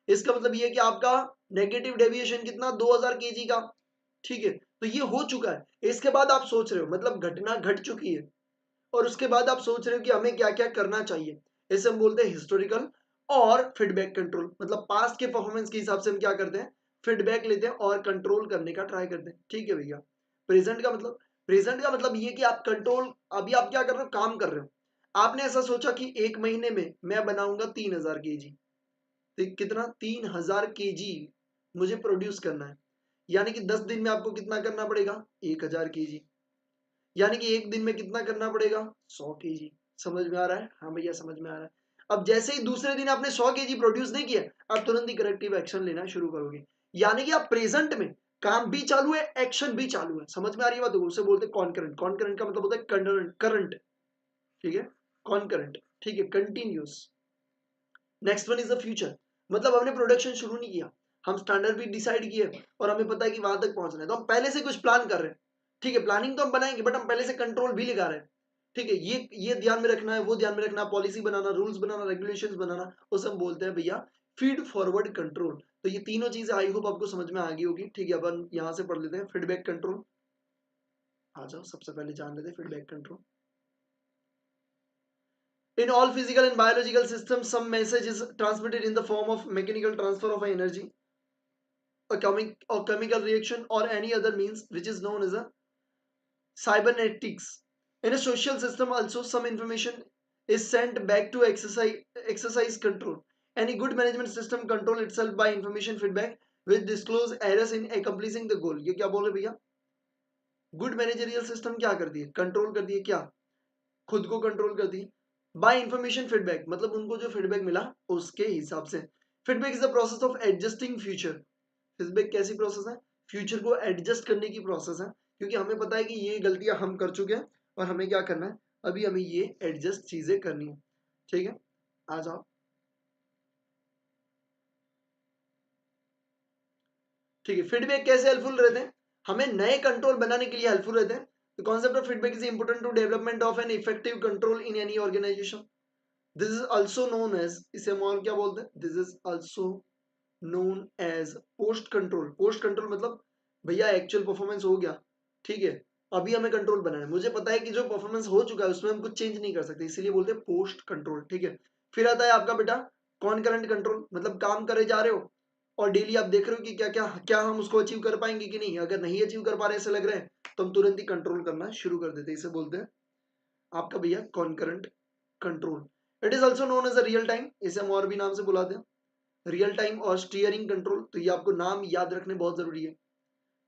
S1: इसका मतलब ये है कि आपका नेगेटिव डेविएशन कितना, 2,000 kg का। ठीक है, तो ये हो चुका है। इसके बाद आप सोच रहे हो, मतलब घटना घट चुकी है, और उसके बाद आप सोच रहे हो कि हमें क्या क्या करना चाहिए। इसे हम बोलते हैं हिस्टोरिकल और फीडबैक कंट्रोल। मतलब पास्ट के परफॉर्मेंस के हिसाब से हम क्या करते हैं, फीडबैक लेते हैं और कंट्रोल करने का ट्राई करते हैं। ठीक है भैया, प्रेजेंट का मतलब ये कि आप कंट्रोल, अभी आप क्या कर रहे हो, काम कर रहे हो। आपने ऐसा सोचा कि 1 महीने में मैं बनाऊंगा 3,000 kg। तो कितना, 3,000 kg मुझे प्रोड्यूस करना है, यानी कि 10 दिन में आपको कितना करना पड़ेगा, 1,000 kg, यानी कि एक दिन में कितना करना पड़ेगा, 100 kg। समझ में आ रहा है, हाँ भैया समझ में आ रहा है। अब जैसे ही दूसरे दिन आपने 100 केजी प्रोड्यूस नहीं किया, आप तुरंत ही करेक्टिव एक्शन लेना शुरू करोगे। यानी कि आप प्रेजेंट में काम भी चालू है, एक्शन भी चालू है। समझ में आ रही है बात? उसे बोलते हैं कॉन्करेंट। कॉन्करेंट का मतलब होता है करंट, ठीक है, कॉन्करेंट, ठीक है, continuous. Next one is the future, मतलब हमने प्रोडक्शन शुरू नहीं किया, हम स्टैंडर्ड भी डिसाइड किए और हमें पता है कि वहां तक पहुंचना है, तो हम पहले से कुछ प्लान कर रहे हैं, ठीक है, प्लानिंग तो हम बनाएंगे बट हम पहले से कंट्रोल भी लगा रहे हैं, ठीक है, ये ध्यान में रखना है, वो ध्यान में रखना, पॉलिसी बनाना, रूल्स बनाना, रेगुलेशंस बनाना, उसे हम बोलते हैं भैया फीड फॉरवर्ड कंट्रोल। तो ये तीनों चीजें आई होप आपको समझ में आ गई होगी, ठीक है। अपन यहाँ से पढ़ लेते हैं फीडबैक कंट्रोल। आ जाओ, सबसे पहले जान लेते हैं feedback control. In all physical and biological systems, some message is transmitted in the form of mechanical transfer of energy, a chemical reaction, or any other means, which is known as a cybernetics. In a social system, also some information is sent back to exercise control. Any good management system control itself by information feedback, which disclose errors in accomplishing the goal. ये क्या बोल रहे भैया? Good managerial system क्या करती है? Control करती है, क्या? खुद को कंट्रोल करती है बाय इंफॉर्मेशन फीडबैक, मतलब उनको जो फीडबैक मिला उसके हिसाब से। Feedback is the process of adjusting future. Feedback कैसी प्रोसेस है? फ्यूचर को एडजस्ट करने की प्रोसेस है, क्योंकि हमें पता है कि ये गलतियां हम कर चुके हैं और हमें क्या करना है, अभी हमें ये एडजस्ट चीजें करनी है, ठीक है। आ जाओ, ठीक है। फीडबैक कैसे हेल्पफुल रहते हैं? हमें नए कंट्रोल बनाने के लिए हेल्पफुल रहते हैं। The concept of feedback is important to development of an effective control in any organisation. This is also known as, इसे हम और क्या बोलते हैं? This is also known as post control. Post control मतलब भैया एक्चुअल परफॉर्मेंस हो गया, ठीक है, अभी हमें कंट्रोल बनाना है, मुझे पता है कि जो परफॉर्मेंस हो चुका है उसमें हम कुछ चेंज नहीं कर सकते, इसीलिए बोलते हैं पोस्ट कंट्रोल, ठीक है। फिर आता है आपका बेटा कॉन्करेंट कंट्रोल, मतलब काम करे जा रहे हो और डेली आप देख रहे हो कि क्या क्या क्या हम उसको अचीव कर पाएंगे कि नहीं। अगर नहीं अचीव कर पा रहे ऐसे लग रहे हैं तो हम तुरंत ही कंट्रोल करना शुरू कर देते हैं, इसे बोलते हैं आपका भैया concurrent control. It is also known as a real time, इसे हम और भी नाम से बुलाते हैं, रियल टाइम और स्टीयरिंग कंट्रोल। तो ये आपको नाम याद रखने बहुत जरूरी है,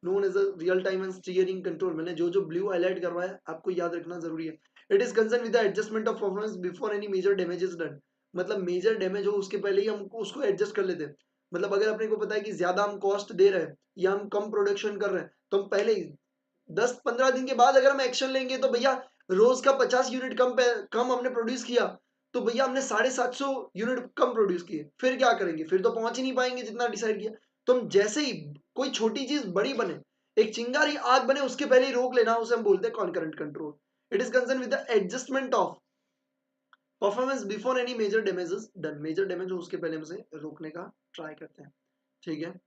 S1: known as a real time and steering control. मैंने जो जो ब्लू हाईलाइट करवाया आपको याद रखना जरूरी है। It is concern with the adjustment of performance before any major damage is done, मतलब मेजर डैमेज हो उसके पहले ही हम उसको एडजस्ट कर लेते हैं। मतलब अगर अपने को पता है कि ज्यादा हम कॉस्ट दे रहे हैं या हम कम प्रोडक्शन कर रहे हैं तो हम पहले ही 10-15 दिन के बाद अगर हम एक्शन लेंगे तो भैया रोज का 50 यूनिट कम हमने प्रोड्यूस किया तो भैया हमने 750 यूनिट कम प्रोड्यूस किए, फिर क्या करेंगे? फिर तो पहुंच ही नहीं पाएंगे जितना डिसाइड किया। तो हम जैसे ही कोई छोटी चीज बड़ी बने, एक चिंगारी आग बने, उसके पहले ही रोक लेना, उसे हम बोलते हैं concurrent control. It is concern with the adjustment of performance before any major damage is done. Major damage हो उसके पहले हम उसे रोकने का ट्राई करते हैं, ठीक है,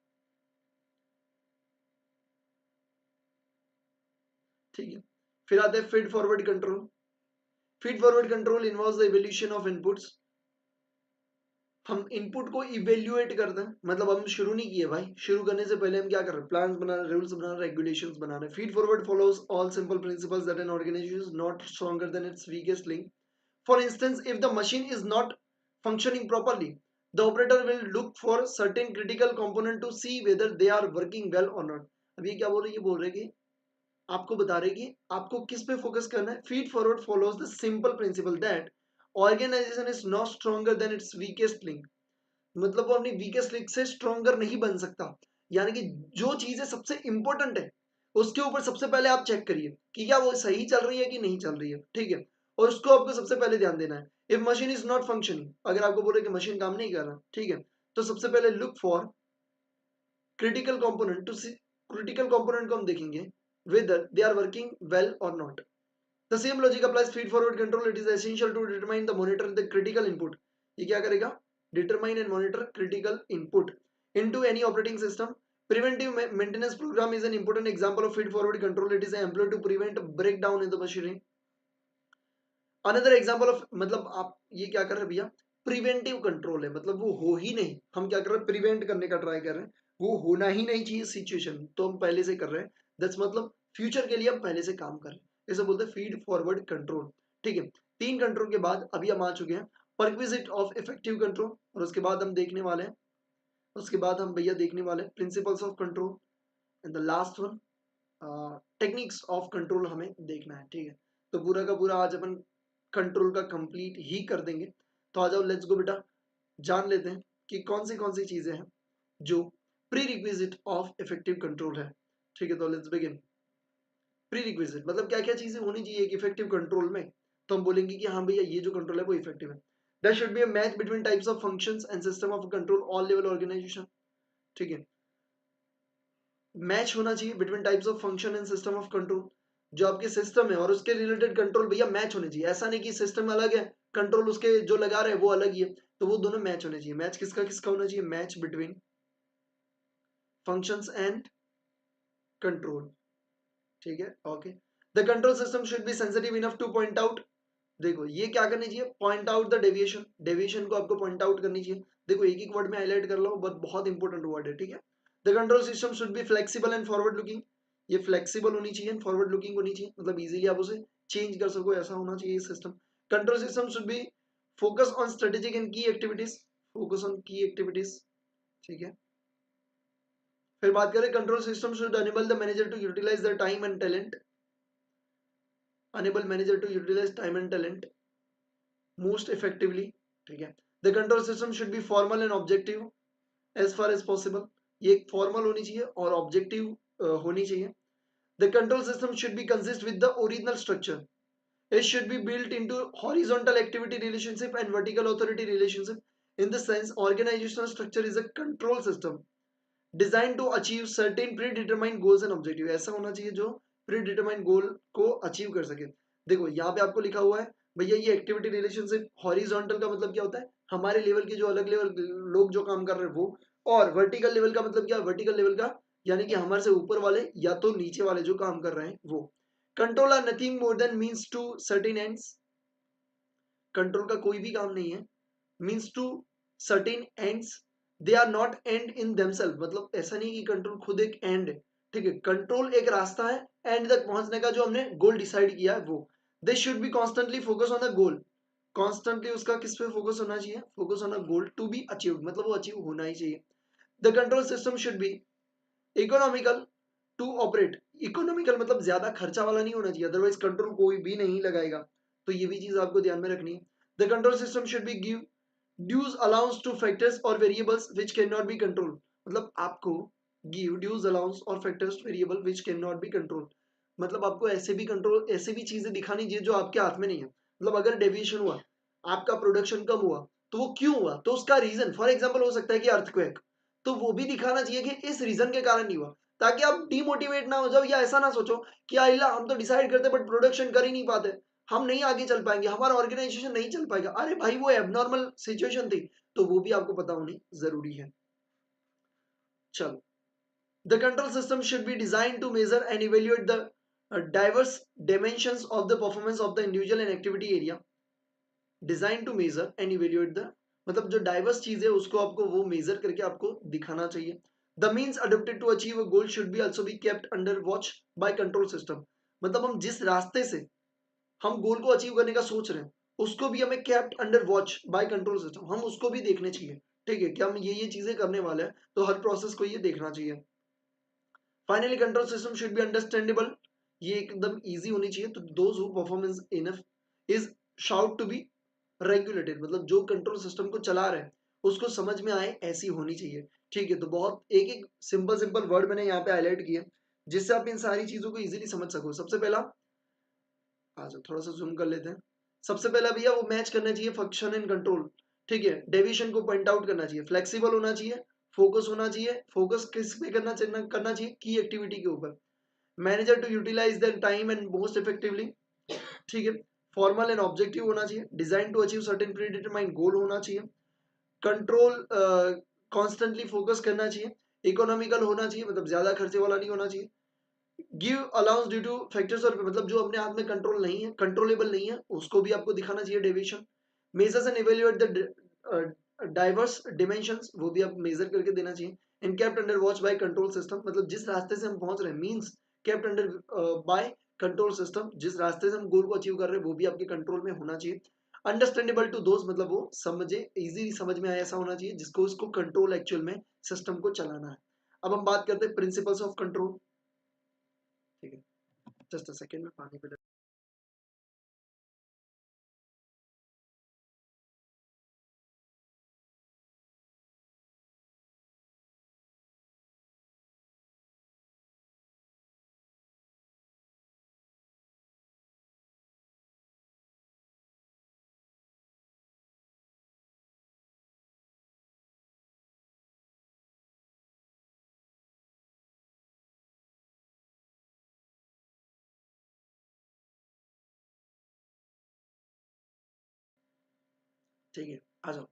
S1: ठीक है। फिर आते हैं feed forward control. Feed forward control involves the evolution of inputs. हम इनपुट को इवेल्युएट करते हैं, मतलब हम शुरू नहीं किए भाई, शुरू करने से पहले हम क्या कर रहे हैं? प्लान्स बना रहे, रूल्स बना रहे, रेगुलेशंस बना रहे। Feed forward follows all simple principles that an organization is not stronger than its weakest link. For instance, if the machine is not functioning properly, the operator will look for certain critical component to see whether they are working well or not। अब ये क्या बोल रहे हैं? ये बोल रहे हैं कि आपको बता रहे कि आपको किस पे फोकस करना है। Feed forward follows the simple principle that organization is not stronger than its weakest link, मतलब वो अपनी वीकेस्ट लिंक से स्ट्रॉन्गर नहीं बन सकता। यानी कि जो चीजें सबसे इंपॉर्टेंट है उसके ऊपर सबसे पहले आप चेक करिए कि क्या वो सही चल रही है कि नहीं चल रही है, ठीक है, और उसको आपको सबसे पहले ध्यान देना है। If machine is not functioning, अगर आपको बोले कि मशीन काम नहीं कर रहा, ठीक है, तो सबसे पहले look for critical component to see, critical component को हम देखेंगे whether they are working well or not. The same logic applies feed forward control. It is essential to determine the monitor the critical input. ये क्या करेगा? Determine and monitor critical input into any operating system. Preventive maintenance program is an important example of feed forward control. It is employed to prevent breakdown in the machinery. Another example of, मतलब आप ये क्या कर रहे हैं भैया? Preventive control है, मतलब वो हो ही नहीं, हम क्या कर रहे हैं? प्रिवेंट करने का ट्राई कर रहे हैं, वो होना ही नहीं चाहिए सिचुएशन, तो हम पहले से कर रहे हैं। दैट्स मतलब फ्यूचर के लिए हम पहले से काम कर रहे हैं, इसे बोलते हैं फीड फॉरवर्ड कंट्रोल, ठीक है। 3 कंट्रोल के बाद अभी हम आ चुके हैं परक्विजिट ऑफ इफेक्टिव कंट्रोल, और उसके बाद हम देखने वाले हैं, उसके बाद हम भैया देखने वाले हैं principles of control, and the last one techniques of control हमें देखना है, ठीक है। तो पूरा का पूरा आज अपन कंट्रोल का कंप्लीट ही कर देंगे। तो आ जाओ, लेट्स गो बेटा, जान लेते हैं कि कौन सी चीजें हैं जो pre requisite of effective control है। ठीक है, तो लेट्स बिगिन। प्री रिक्विजिट मतलब क्या क्या चीजें होनी चाहिए कि इफेक्टिव कंट्रोल में, तो हम बोलेंगे कि हाँ भैया ये जो कंट्रोल है वो इफेक्टिव है। There should be a match between types of functions and system of control all level organization. ठीक है, मैच होना चाहिए between types of function and system of control. जो आपके सिस्टम है और उसके रिलेटेड कंट्रोल भैया मैच होने चाहिए। ऐसा नहीं कि सिस्टम अलग है, कंट्रोल उसके जो लगा रहे हैं वो अलग ही है, तो वो दोनों मैच होने चाहिए। मैच किसका किसका होना चाहिए? Match between functions and control. ठीक है, okay. The control system should be sensitive enough two point out. देखो ये क्या करनी चाहिए? Point out the deviation. Deviation को आपको पॉइंट आउट करनी चाहिए। देखो एक एक वर्ड में हाईलाइट कर लो, बट बहुत इंपॉर्टेंट वर्ड है। ठीक है, the control system should be flexible and forward looking. ये फ्लेक्सिबल होनी चाहिए, फॉरवर्ड लुकिंग होनी चाहिए, मतलब इजीली आप उसे चेंज कर सको, ऐसा होना चाहिए system. Control system should be focus on strategic and key activities. Focus on key activities. ठीक है, फिर बात करें, control system should enable the manager to utilize the time and talent. enable manager to utilize time and talent most effectively. ठीक है, the control system should be formal and objective as far as possible. ये एक formal होनी चाहिए और objective होनी चाहिए. The control system should be consist with the original structure. It should be built into horizontal activity relationship and vertical authority relationship. In this sense, organizational structure is a control system designed to achieve certain predetermined goals and objective. ऐसा होना चाहिए जो predetermined goal को achieve कर सके. देखो यहाँ पे आपको लिखा हुआ है भैया, ये एक्टिविटी रिलेशनशिप हॉरिजॉन्टल का मतलब क्या होता है? हमारे लेवल के जो अलग लेवल लोग जो काम कर रहे हैं वो, और वर्टिकल लेवल का मतलब क्या? वर्टिकल लेवल का यानी कि हमारे से ऊपर वाले या तो नीचे वाले जो काम कर रहे हैं वो। Control are nothing more than means to certain ends. Control का कोई भी काम नहीं है means to certain ends, they are not end in themself. मतलब ऐसा नहीं कि कंट्रोल खुद एक एंड है। ठीक है, कंट्रोल एक रास्ता है एंड तक पहुंचने का, जो हमने गोल डिसाइड किया है वो। They should be constantly focus on the goal. Constantly उसका किस पे फोकस होना चाहिए? Focus on a goal to be achieve, मतलब वो अचीव होना ही चाहिए। The control system should be economical to operate. Economical मतलब ज्यादा खर्चा वाला नहीं होना चाहिए, अदरवाइज कंट्रोल कोई भी नहीं लगाएगा। तो ये भी चीज आपको ध्यान में रखनी है। The control system should be give dues allowance to factors और variables which can not be control. मतलब आपको गिव ड्यूज अलाउंस और factors variable which can not be control, मतलब आपको ऐसे भी कंट्रोल, ऐसे भी चीजें दिखानी चाहिए जो आपके हाथ में नहीं है। मतलब अगर डेविएशन हुआ, आपका प्रोडक्शन कम हुआ, तो वो क्यों हुआ, तो उसका रीजन फॉर एग्जाम्पल हो सकता है कि अर्थक्वेक, तो वो भी दिखाना चाहिए कि इस रीजन के कारण नहीं हुआ, ताकि आप डिमोटिवेट ना हो जाओ या ऐसा ना सोचो कि आइला हम तो डिसाइड करते बट प्रोडक्शन कर ही नहीं पाते, हम नहीं आगे चल पाएंगे, हमारा ऑर्गेनाइजेशन नहीं चल पाएगा। अरे भाई वो एबनॉर्मल सिचुएशन थी, तो वो भी आपको पता होनी जरूरी है। चलो, the control system should be design to measure and evaluate the diverse dimensions of the performance of the individual and activity area. Design to measure and evaluate the, मतलब जो डाइवर्स चीज है उसको आपको वो मेजर करके आपको दिखाना चाहिए। The means adopted to achieve a goal should be also be kept under watch by control system. मतलब हम जिस रास्ते से हम गोल को अचीव करने का सोच रहे हैं उसको भी हमें kept under watch by control system, हम उसको भी देखने चाहिए। ठीक है, कि हम ये चीजें करने वाले हैं, तो हर प्रोसेस को ये देखना चाहिए। Finally control system should be understandable. ये एकदम इजी होनी चाहिए। तो those who performance enough is shout to be regulated, मतलब जो कंट्रोल सिस्टम को चला रहे हैं उसको समझ में आए ऐसी होनी चाहिए। ठीक है, तो बहुत एक एक सिंपल सिंपल वर्ड मैंने यहाँ पे हाईलाइट किए जिससे आप इन सारी चीजों को इजीली समझ सको। सबसे पहला, आ जाओ थोड़ा सा जूम कर लेते हैं। सबसे पहला भैया वो मैच करना चाहिए फंक्शन एंड कंट्रोल। ठीक है, डेविएशन को पॉइंट आउट करना चाहिए, फ्लेक्सिबल होना चाहिए, फोकस होना चाहिए। फोकस किस पे करना चाहिए? की एक्टिविटी के ऊपर। Manager to utilize their time and most effectively. ठीक है, फॉर्मल एंड ऑब्जेक्टिव होना चाहिए, design to achieve certain predetermined goal होना चाहिए, कंट्रोल कॉन्स्टेंटली फोकस करना चाहिए, इकोनॉमिकल होना चाहिए, मतलब ज्यादा खर्चे वाला नहीं होना चाहिए, give allowance due to factors, और मतलब जो अपने हाथ में कंट्रोल नहीं है, कंट्रोलेबल नहीं है, उसको भी आपको दिखाना चाहिए deviation. Measures and evaluate the diverse dimensions, वो भी आप मेजर करके देना चाहिए। And kept under watch by control system, मतलब जिस रास्ते से हम पहुंच रहे हैं means kept under by control system, जिस रास्ते से हम गोल को अचीव कर रहे हैं वो भी आपके कंट्रोल में होना चाहिए। अंडरस्टैंडेबल टू दोस्त, मतलब वो समझे, इजीली समझ में आए ऐसा होना चाहिए जिसको उसको कंट्रोल एक्चुअल में सिस्टम को चलाना है। अब हम बात करते हैं प्रिंसिपल्स ऑफ कंट्रोल। ठीक है, जस्ट अ सेकेंड में पानी पे ठीक है, आ जाओ।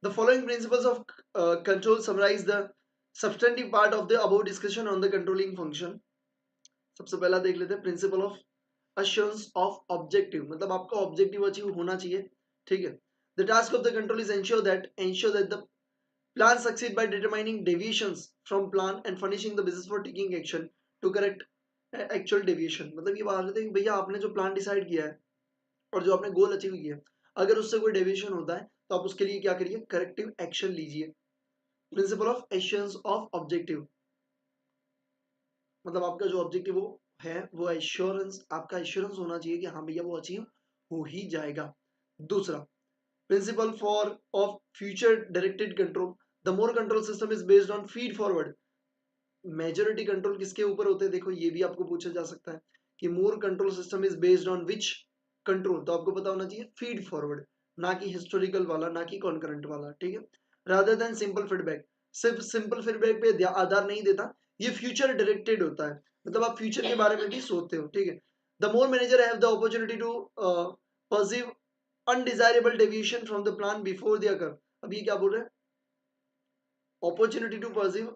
S1: The following principles of control summarize the substantive part of the above discussion on the controlling function. सबसे पहला देख लेते हैं principle of assurance of objective, मतलब आपका ऑब्जेक्टिव अचीव होना चाहिए, ठीक है। The task of the control is ensure that the plan succeed by determining deviations from plan and furnishing the basis for taking action to correct actual deviation। मतलब ये बात है कि भैया आपने जो प्लान डिसाइड किया है और जो आपने गोल अचीव किया है, अगर उससे कोई डेविएशन होता है तो आप उसके लिए क्या करिए, करेक्टिव एक्शन लीजिए। Principle of assurance of objective, मतलब आपका जो ऑब्जेक्टिव है वो एश्योरेंस, आपका एश्योरेंस होना चाहिए कि हाँ भैया वो अचीव हो ही जाएगा। दूसरा principle for of future directed control, the more control system is based on feed forward. Majority control किसके ऊपर होते हैं, देखो ये भी आपको पूछा जा सकता है कि मोर control system is based on which control, तो आपको पता होना चाहिए फीड फॉरवर्ड, ना कि हिस्टोरिकल वाला, ना कि कॉन्करेंट वाला, ठीक है। रादर देन सिंपल फीडबैक, सिर्फ सिंपल फीडबैक पे आधार नहीं देता, ये फ्यूचर डायरेक्टेड होता है, मतलब आप फ्यूचर के बारे में भी सोचते हो, ठीक है। The more manager have the opportunity to perceive undesirable deviation from the plan before the occur. अब ये क्या बोल रहे हैं, opportunity to perceive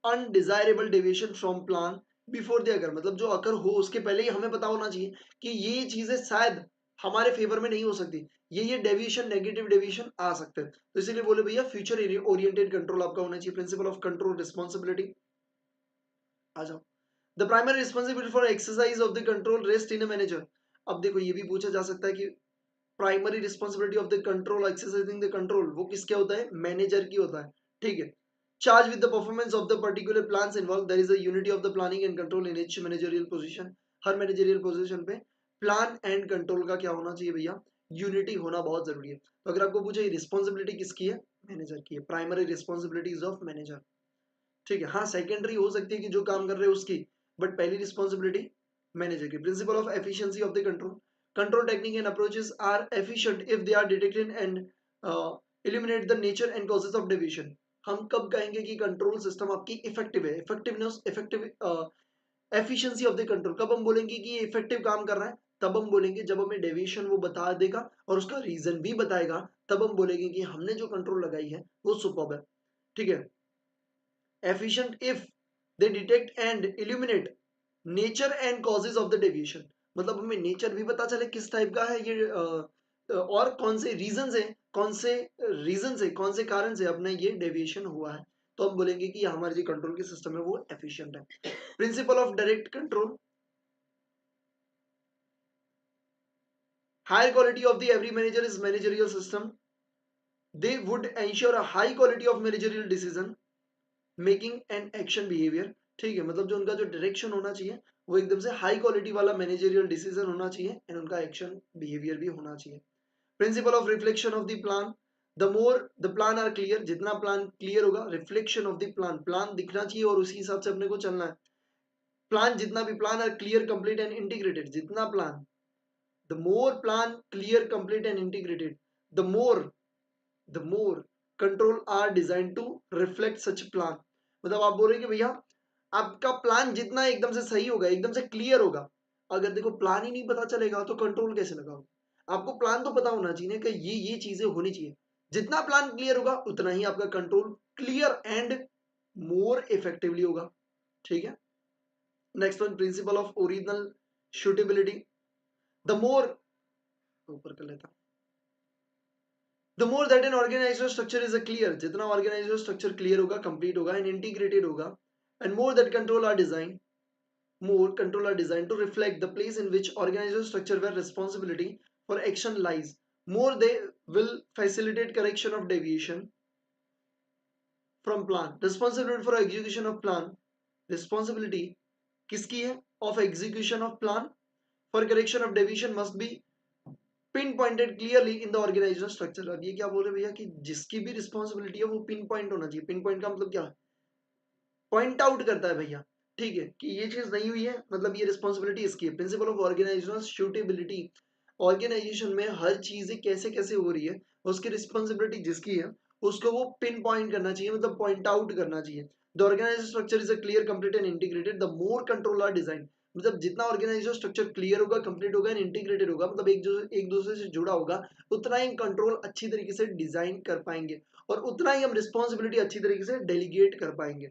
S1: undesirable deviation from plan before the occur, मतलब जो अकर हो उसके पहले ही हमें पता होना चाहिए कि ये चीजें शायद हमारे फेवर में नहीं हो सकती, ये डेविएशन, नेगेटिव डेविएशन आ सकते हैं, तो इसीलिए बोले भैया फ्यूचर ओरिएंटेड कंट्रोल आपका होना चाहिए। प्रिंसिपल ऑफ कंट्रोल रिस्पॉन्सिबिलिटी, आ जाओ। The primary responsibility for exercise of the control rest in a manager. अब देखो ये भी पूछा जा सकता है कि primary responsibility of the control, exercising the control, वो किसके होता है, मैनेजर की होता है, ठीक है। Charge with the performance of the particular plans involve, there is a unity of the planning and control in each managerial position. हर मैनेजरियल पोजीशन पे प्लान एंड कंट्रोल का क्या होना चाहिए भैया, यूनिटी होना बहुत जरूरी है। तो अगर आपको पूछे रिस्पॉन्सिबिलिटी किसकी है, मैनेजर की है, प्राइमरी रिस्पॉन्सिबिलिटीज ऑफ मैनेजर, ठीक है। हाँ सेकेंडरी हो सकती है कि जो काम कर रहे हैं उसकी, बट पहली रिस्पॉन्सिबिलिटी मैनेजर की। Principle of efficiency of the control, control technique and approaches are efficient if they are detected and eliminate the nature and causes of deviation. हम कब कहेंगे कि कंट्रोल सिस्टम आपकी इफेक्टिव है, effectiveness, effective efficiency of the control, कब हम बोलेंगे कि ये इफेक्टिव काम कर रहा है, तब हम बोलेंगे जब हमें डेविएशन वो बता देगा और उसका रीजन भी बताएगा, तब हम बोलेंगे कि हमने जो कंट्रोल लगाई है वो सुपर्ब है, ठीक है। efficient if they detect and eliminate nature and causes of the deviation, मतलब हमें नेचर भी पता चले किस टाइप का है ये और कौन से रीजन है, कौन से रीजन से, कौन से कारण से अपना ये डेविएशन हुआ है, तो हम बोलेंगे कि हमारे जो कंट्रोल के सिस्टम है वो एफिशिएंट है। Principle of direct control, higher quality of the every manager is managerial system, they would ensure a high quality of managerial decision making and action behaviour, ठीक है। मतलब जो उनका जो डायरेक्शन होना चाहिए वो एकदम से हाई क्वालिटी वाला मैनेजरियल डिसीजन होना चाहिए एंड उनका एक्शन बिहेवियर भी होना चाहिए। Principle of reflection of the plan, the more the plan are clear, जितना प्लान क्लियर होगा, reflection of the plan, plan दिखना चाहिए और उसी हिसाब से अपने को चलना है। प्लान जितना भी plan are clear, complete and integrated, जितना plan, the more plan clear, complete and integrated, the more control are design to reflect such plan. मतलब आप बोल रहे हैं कि भैया आपका प्लान जितना एकदम से सही होगा, एकदम से क्लियर होगा, अगर देखो प्लान ही नहीं पता चलेगा तो कंट्रोल कैसे लगाओगे, आपको प्लान तो पता होना चाहिए कि ये चीजें होनी चाहिए, जितना प्लान क्लियर होगा उतना ही आपका control clear and more effectively होगा, ठीक है। Next one, principle of original suitability, the more, ऊपर कर लेता, the more that an organization structure is a clear, जितना ऑर्गेनाइजेशन स्ट्रक्चर क्लियर होगा, कंप्लीट होगा एंड इंटीग्रेटेड होगा, and more that control are design, more control are designed to reflect the place in which organizational structure where responsibility for action lies, more they will facilitate correction of deviation from plan। responsibility for execution of plan, responsibility किसकी है, of execution of plan for correction of deviation must be pinpointed clearly in the organisation structure. अब ये क्या बोल रहे भैया कि जिसकी भी रिस्पॉन्सिबिलिटी है वो पिन पॉइंट होना चाहिए। पिन पॉइंट का मतलब क्या है, पॉइंट आउट करता है भैया, ठीक है, कि ये चीज नहीं हुई है, मतलब ये रिस्पॉन्सिबिलिटी इसकी है। प्रिंसिपल ऑफ ऑर्गेनाइजेशनल शूटेबिलिटी, ऑर्गेनाइजेशन में हर चीजें कैसे कैसे हो रही है, उसकी रिस्पॉन्सिबिलिटी जिसकी है उसको वो पिन पॉइंट करना चाहिए, मतलब पॉइंट आउट करना चाहिए। The organisation structure is a clear, complete and integrated, the more control are design, मतलब जितना ऑर्गेनाइजेशन स्ट्रक्चर क्लियर होगा, कंप्लीट होगा एंड इंटीग्रेटेड होगा, मतलब एक दूसरे से जुड़ा होगा, उतना ही कंट्रोल अच्छी तरीके से डिजाइन कर पाएंगे और उतना ही हम रिस्पॉन्सिबिलिटी अच्छी तरीके से डेलीगेट कर पाएंगे।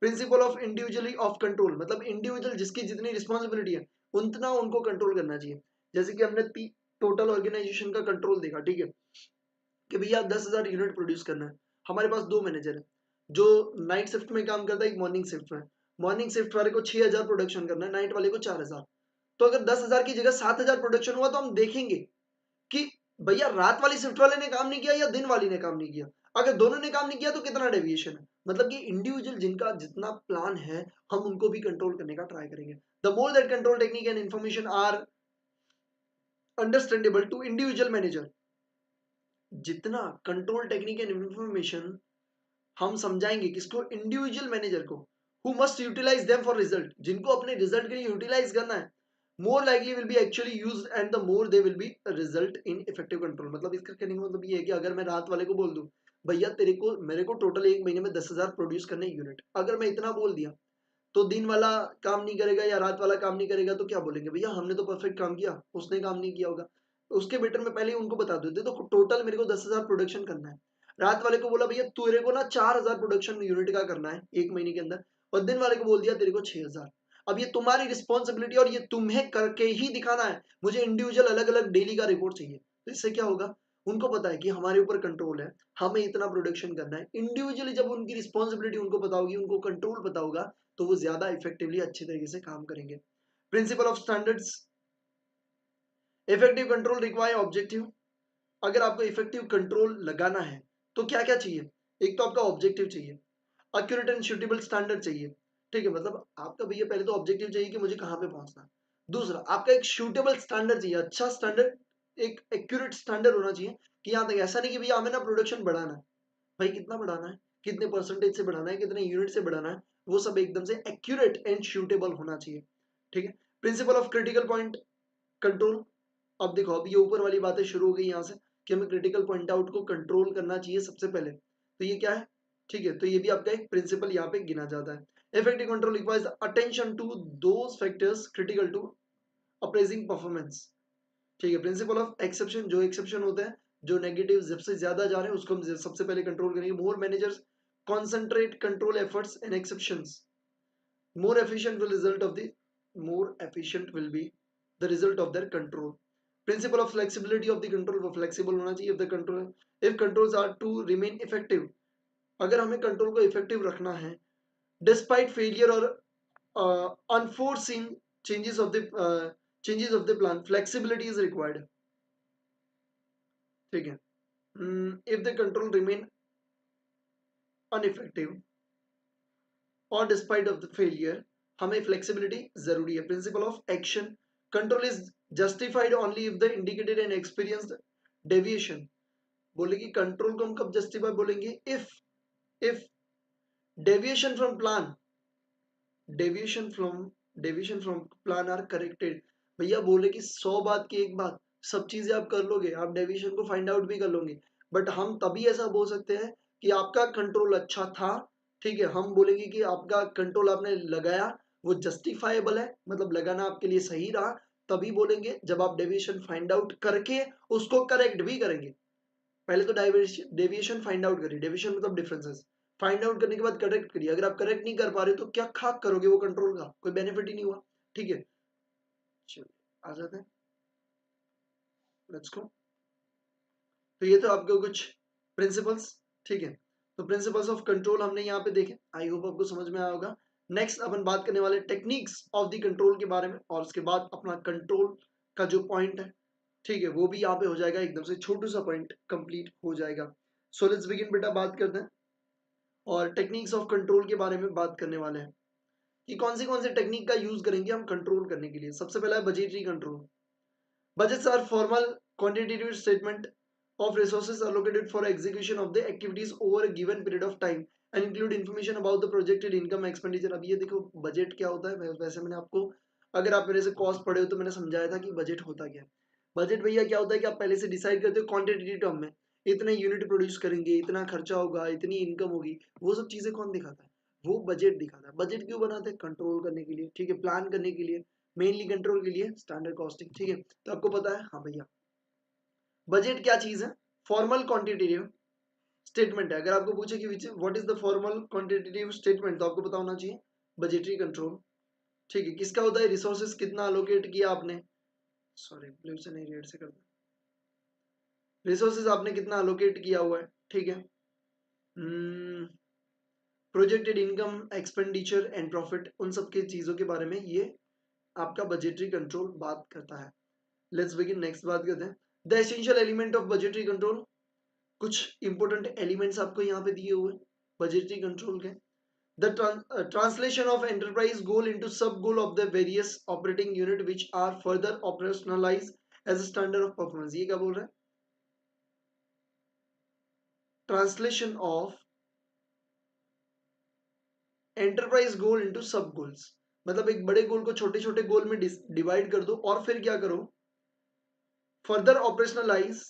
S1: Principle of individually of control, मतलब इंडिविजुअल जिसकी जितनी रिस्पॉन्सिबिलिटी है उतना उनको कंट्रोल करना चाहिए। जैसे कि हमने टोटल ऑर्गेनाइजेशन का कंट्रोल देखा, ठीक है, कि भैया 10,000 यूनिट प्रोड्यूस करना है। हमारे पास दो मैनेजर है, जो नाइट शिफ्ट में काम करता है, एक मॉर्निंग शिफ्ट में। मॉर्निंग शिफ्ट वाले को 6,000 प्रोडक्शन करना है, नाइट वाले को 4,000। तो अगर 10,000 की जगह 7,000 प्रोडक्शन हुआ तो हम देखेंगे कि भैया रात वाली शिफ्ट वाले ने काम नहीं किया या दिन वाली ने काम नहीं किया। अगर दोनों ने काम नहीं किया तो कितना डेविएशन है। मतलब कि इंडिविजुअल जिनका जितना प्लान है हम उनको भी कंट्रोल करने का ट्राई करेंगे। The more that control technique and information are understandable to individual manager, जितना कंट्रोल टेक्निक एंड इंफॉर्मेशन हम समझाएंगे किसको, इंडिविजुअल मैनेजर को, who must utilize them for result, जिनको अपने रिजल्ट के लिए यूटिलाइज करना है, more likely will be actually used and the more they will be result in effective control. मतलब इसका कहने का मतलब ये है कि अगर मैं रात वाले को बोल दूं भैया तेरे को मेरे को टोटल एक महीने में 10,000 प्रोड्यूस करने यूनिट, अगर मैं इतना बोल दिया तो दिन वाला काम नहीं करेगा या रात वाला काम नहीं करेगा तो क्या बोलेंगे, भैया हमने तो परफेक्ट काम किया, उसने काम नहीं किया होगा। उसके बेटर में पहले ही उनको बता देते तो टोटल मेरे को 10,000 प्रोडक्शन करना है। रात वाले को बोला भैया तेरे को ना 4,000 प्रोडक्शन यूनिट का करना है एक महीने के अंदर, और दिन वाले को बोल दिया तेरे को 6,000। अब ये तुम्हारी रिस्पॉन्सिबिलिटी और ये तुम्हें करके ही दिखाना है, मुझे इंडिविजुअल अलग अलग डेली का रिपोर्ट चाहिए। तो इससे क्या होगा, उनको पता है कि हमारे ऊपर कंट्रोल है, हमें इतना प्रोडक्शन करना है। इंडिविजुअली जब उनकी रिस्पॉन्सिबिलिटी उनको पता होगी, उनको कंट्रोल पता होगा, तो वो ज्यादा इफेक्टिवली अच्छे तरीके से काम करेंगे। Principle of standards, effective control require objective. अगर आपको इफेक्टिव कंट्रोल लगाना है तो क्या क्या चाहिए, एक तो आपका ऑब्जेक्टिव चाहिए, एक्यूरेट एंड सूटेबल स्टैंडर्ड चाहिए, ठीक है, मतलब आपका भैया पहले तो ऑब्जेक्टिव चाहिए कि मुझे कहां पे पहुंचना है। दूसरा आपका एक सूटेबल स्टैंडर्ड चाहिए, अच्छा स्टैंडर्ड, एक एक्यूरेट स्टैंडर्ड होना चाहिए कि यहाँ तक ऐसा नहीं कि भैया हमें ना प्रोडक्शन बढ़ाना है, भाई कितना बढ़ाना है, कितने परसेंटेज से बढ़ाना है, कितने यूनिट से बढ़ाना है, वो सब एकदम से एक्यूरेट एंड सूटेबल होना चाहिए, ठीक है। Principle of critical point control, अब देखो अब ये ऊपर वाली बातें शुरू हो गई यहाँ से कि हमें क्रिटिकल पॉइंट आउट को कंट्रोल करना चाहिए सबसे पहले, तो ये क्या है, ठीक है, तो ये भी आपका एक प्रिंसिपल यहाँ पे गिना जाता है। Effective control requires attention to those factors critical to appraising performance, ठीक है। प्रिंसिपल ऑफ एक्सेप्शन, जो एक्सेप्शन होते हैं, जो नेगेटिव सबसे ज्यादा जा रहे हैं उसको हम सबसे पहले कंट्रोल करेंगे। मोर managers concentrate control efforts and exceptions, more efficient will result of the more efficient will be the result of their control। Principle of flexibility of the control, वो फ्लेक्सिबल होना चाहिए। if the control, if controls are to remain effective, अगर हमें control को effective रखना है despite failure और unforeseen changes of the plan, flexibility is required, ठीक है। If the control remain ineffective और डिस्पाइट ऑफ द फेलियर, हमें फ्लेक्सिबिलिटी जरूरी है। Principle of action, control is justified only if the indicated and experienced deviation, बोले कि control को हम कब जस्टिफाई बोलेंगे, if deviation from plan, deviation from plan are corrected. भैया बोले कि 100 बात की एक बात, सब चीजें आप कर लोगे, आप डेविएशन को फाइंड आउट भी कर लोगे, बट हम तभी ऐसा बोल सकते हैं कि आपका कंट्रोल अच्छा था, ठीक है। हम बोलेंगे कि आपका कंट्रोल आपने लगाया वो जस्टिफाइबल है, मतलब लगाना आपके लिए सही रहा, तभी बोलेंगे जब आप डेविएशन फाइंड आउट करके उसको करेक्ट भी करेंगे। पहले तो डेविएशन फाइंड आउट करिए, डेविएशन मतलब डिफरेंसेस, फाइंड आउट करने के बाद करेक्ट करिए। अगर आप करेक्ट नहीं कर पा रहे तो क्या खाक करोगे, वो कंट्रोल का कोई बेनिफिट ही नहीं हुआ, ठीक है। चलिए आ जाते हैं, लेट्स गो। तो ये तो आपके कुछ प्रिंसिपल्स, ठीक है। तो प्रिंसिपल्स ऑफ कंट्रोल हमने यहाँ पे देखे, आई होप आपको समझ में आया होगा। नेक्स्ट अपन बात करने वाले टेक्निक्स ऑफ द कंट्रोल के बारे में, और उसके बाद अपना कंट्रोल का जो पॉइंट है, ठीक है, वो भी यहाँ पे हो जाएगा, एकदम से छोटू सा पॉइंट कंप्लीट हो जाएगा। सो लेट्स बिगिन बेटा, बात करते हैं और टेक्निक्स ऑफ कंट्रोल के बारे में बात करने वाले हैं कि कौन से टेक्निक का यूज करेंगे हम कंट्रोल करने के लिए। सबसे पहला है budgetary control. Budgets are formal quantitative statement of resources allocated for execution of the activities over a given period of time and include information about the projected income expenditure। अब ये देखो बजट क्या होता है, वैसे मैंने आपको, अगर आप मेरे से कॉस्ट पढ़े हो तो मैंने समझाया था कि बजट होता क्या है। बजट भैया क्या होता है कि आप पहले से डिसाइड करते हो क्वांटिटेटिव टर्म में, इतने यूनिट प्रोड्यूस करेंगे, इतना खर्चा होगा, इतनी इनकम होगी, वो सब चीजें कौन दिखाता है, वो बजट दिखाता है। बजट क्यों बनाते हैं, कंट्रोल करने के लिए, ठीक है, प्लान करने के लिए, मेनली कंट्रोल के लिए स्टैंडर्ड कॉस्टिंग, ठीक है। तो आपको पता है, हाँ भैया बजट क्या चीज है, फॉर्मल क्वांटिटेटिव स्टेटमेंट है। अगर आपको पूछे कि what is the formal quantitative statement, तो आपको पता होना चाहिए बजटरी कंट्रोल, ठीक है। किसका होता है, रिसोर्सेज कितना अलोकेट किया आपने, सॉरी ब्लू से नहीं रेड से कर दो, रिसोर्सेज आपने कितना अलोकेट किया हुआ है, ठीक है। Projected income, expenditure and profit, उन सब की चीजों के बारे में ये आपका बजटरी कंट्रोल बात करता है। लेट्स बिगिन, नेक्स्ट बात करते हैं the essential element of budgetary control. कुछ इंपॉर्टेंट एलिमेंट्स आपको यहाँ पे दिए हुए बजटरी कंट्रोल के। The translation of enterprise goal into sub goal of the various operating unit which are further operationalize as a standard of performance. ये क्या बोल रहा है, translation of enterprise goal into sub goals, मतलब एक बड़े गोल को छोटे छोटे गोल में डिवाइड कर दो और फिर क्या करो, further operationalize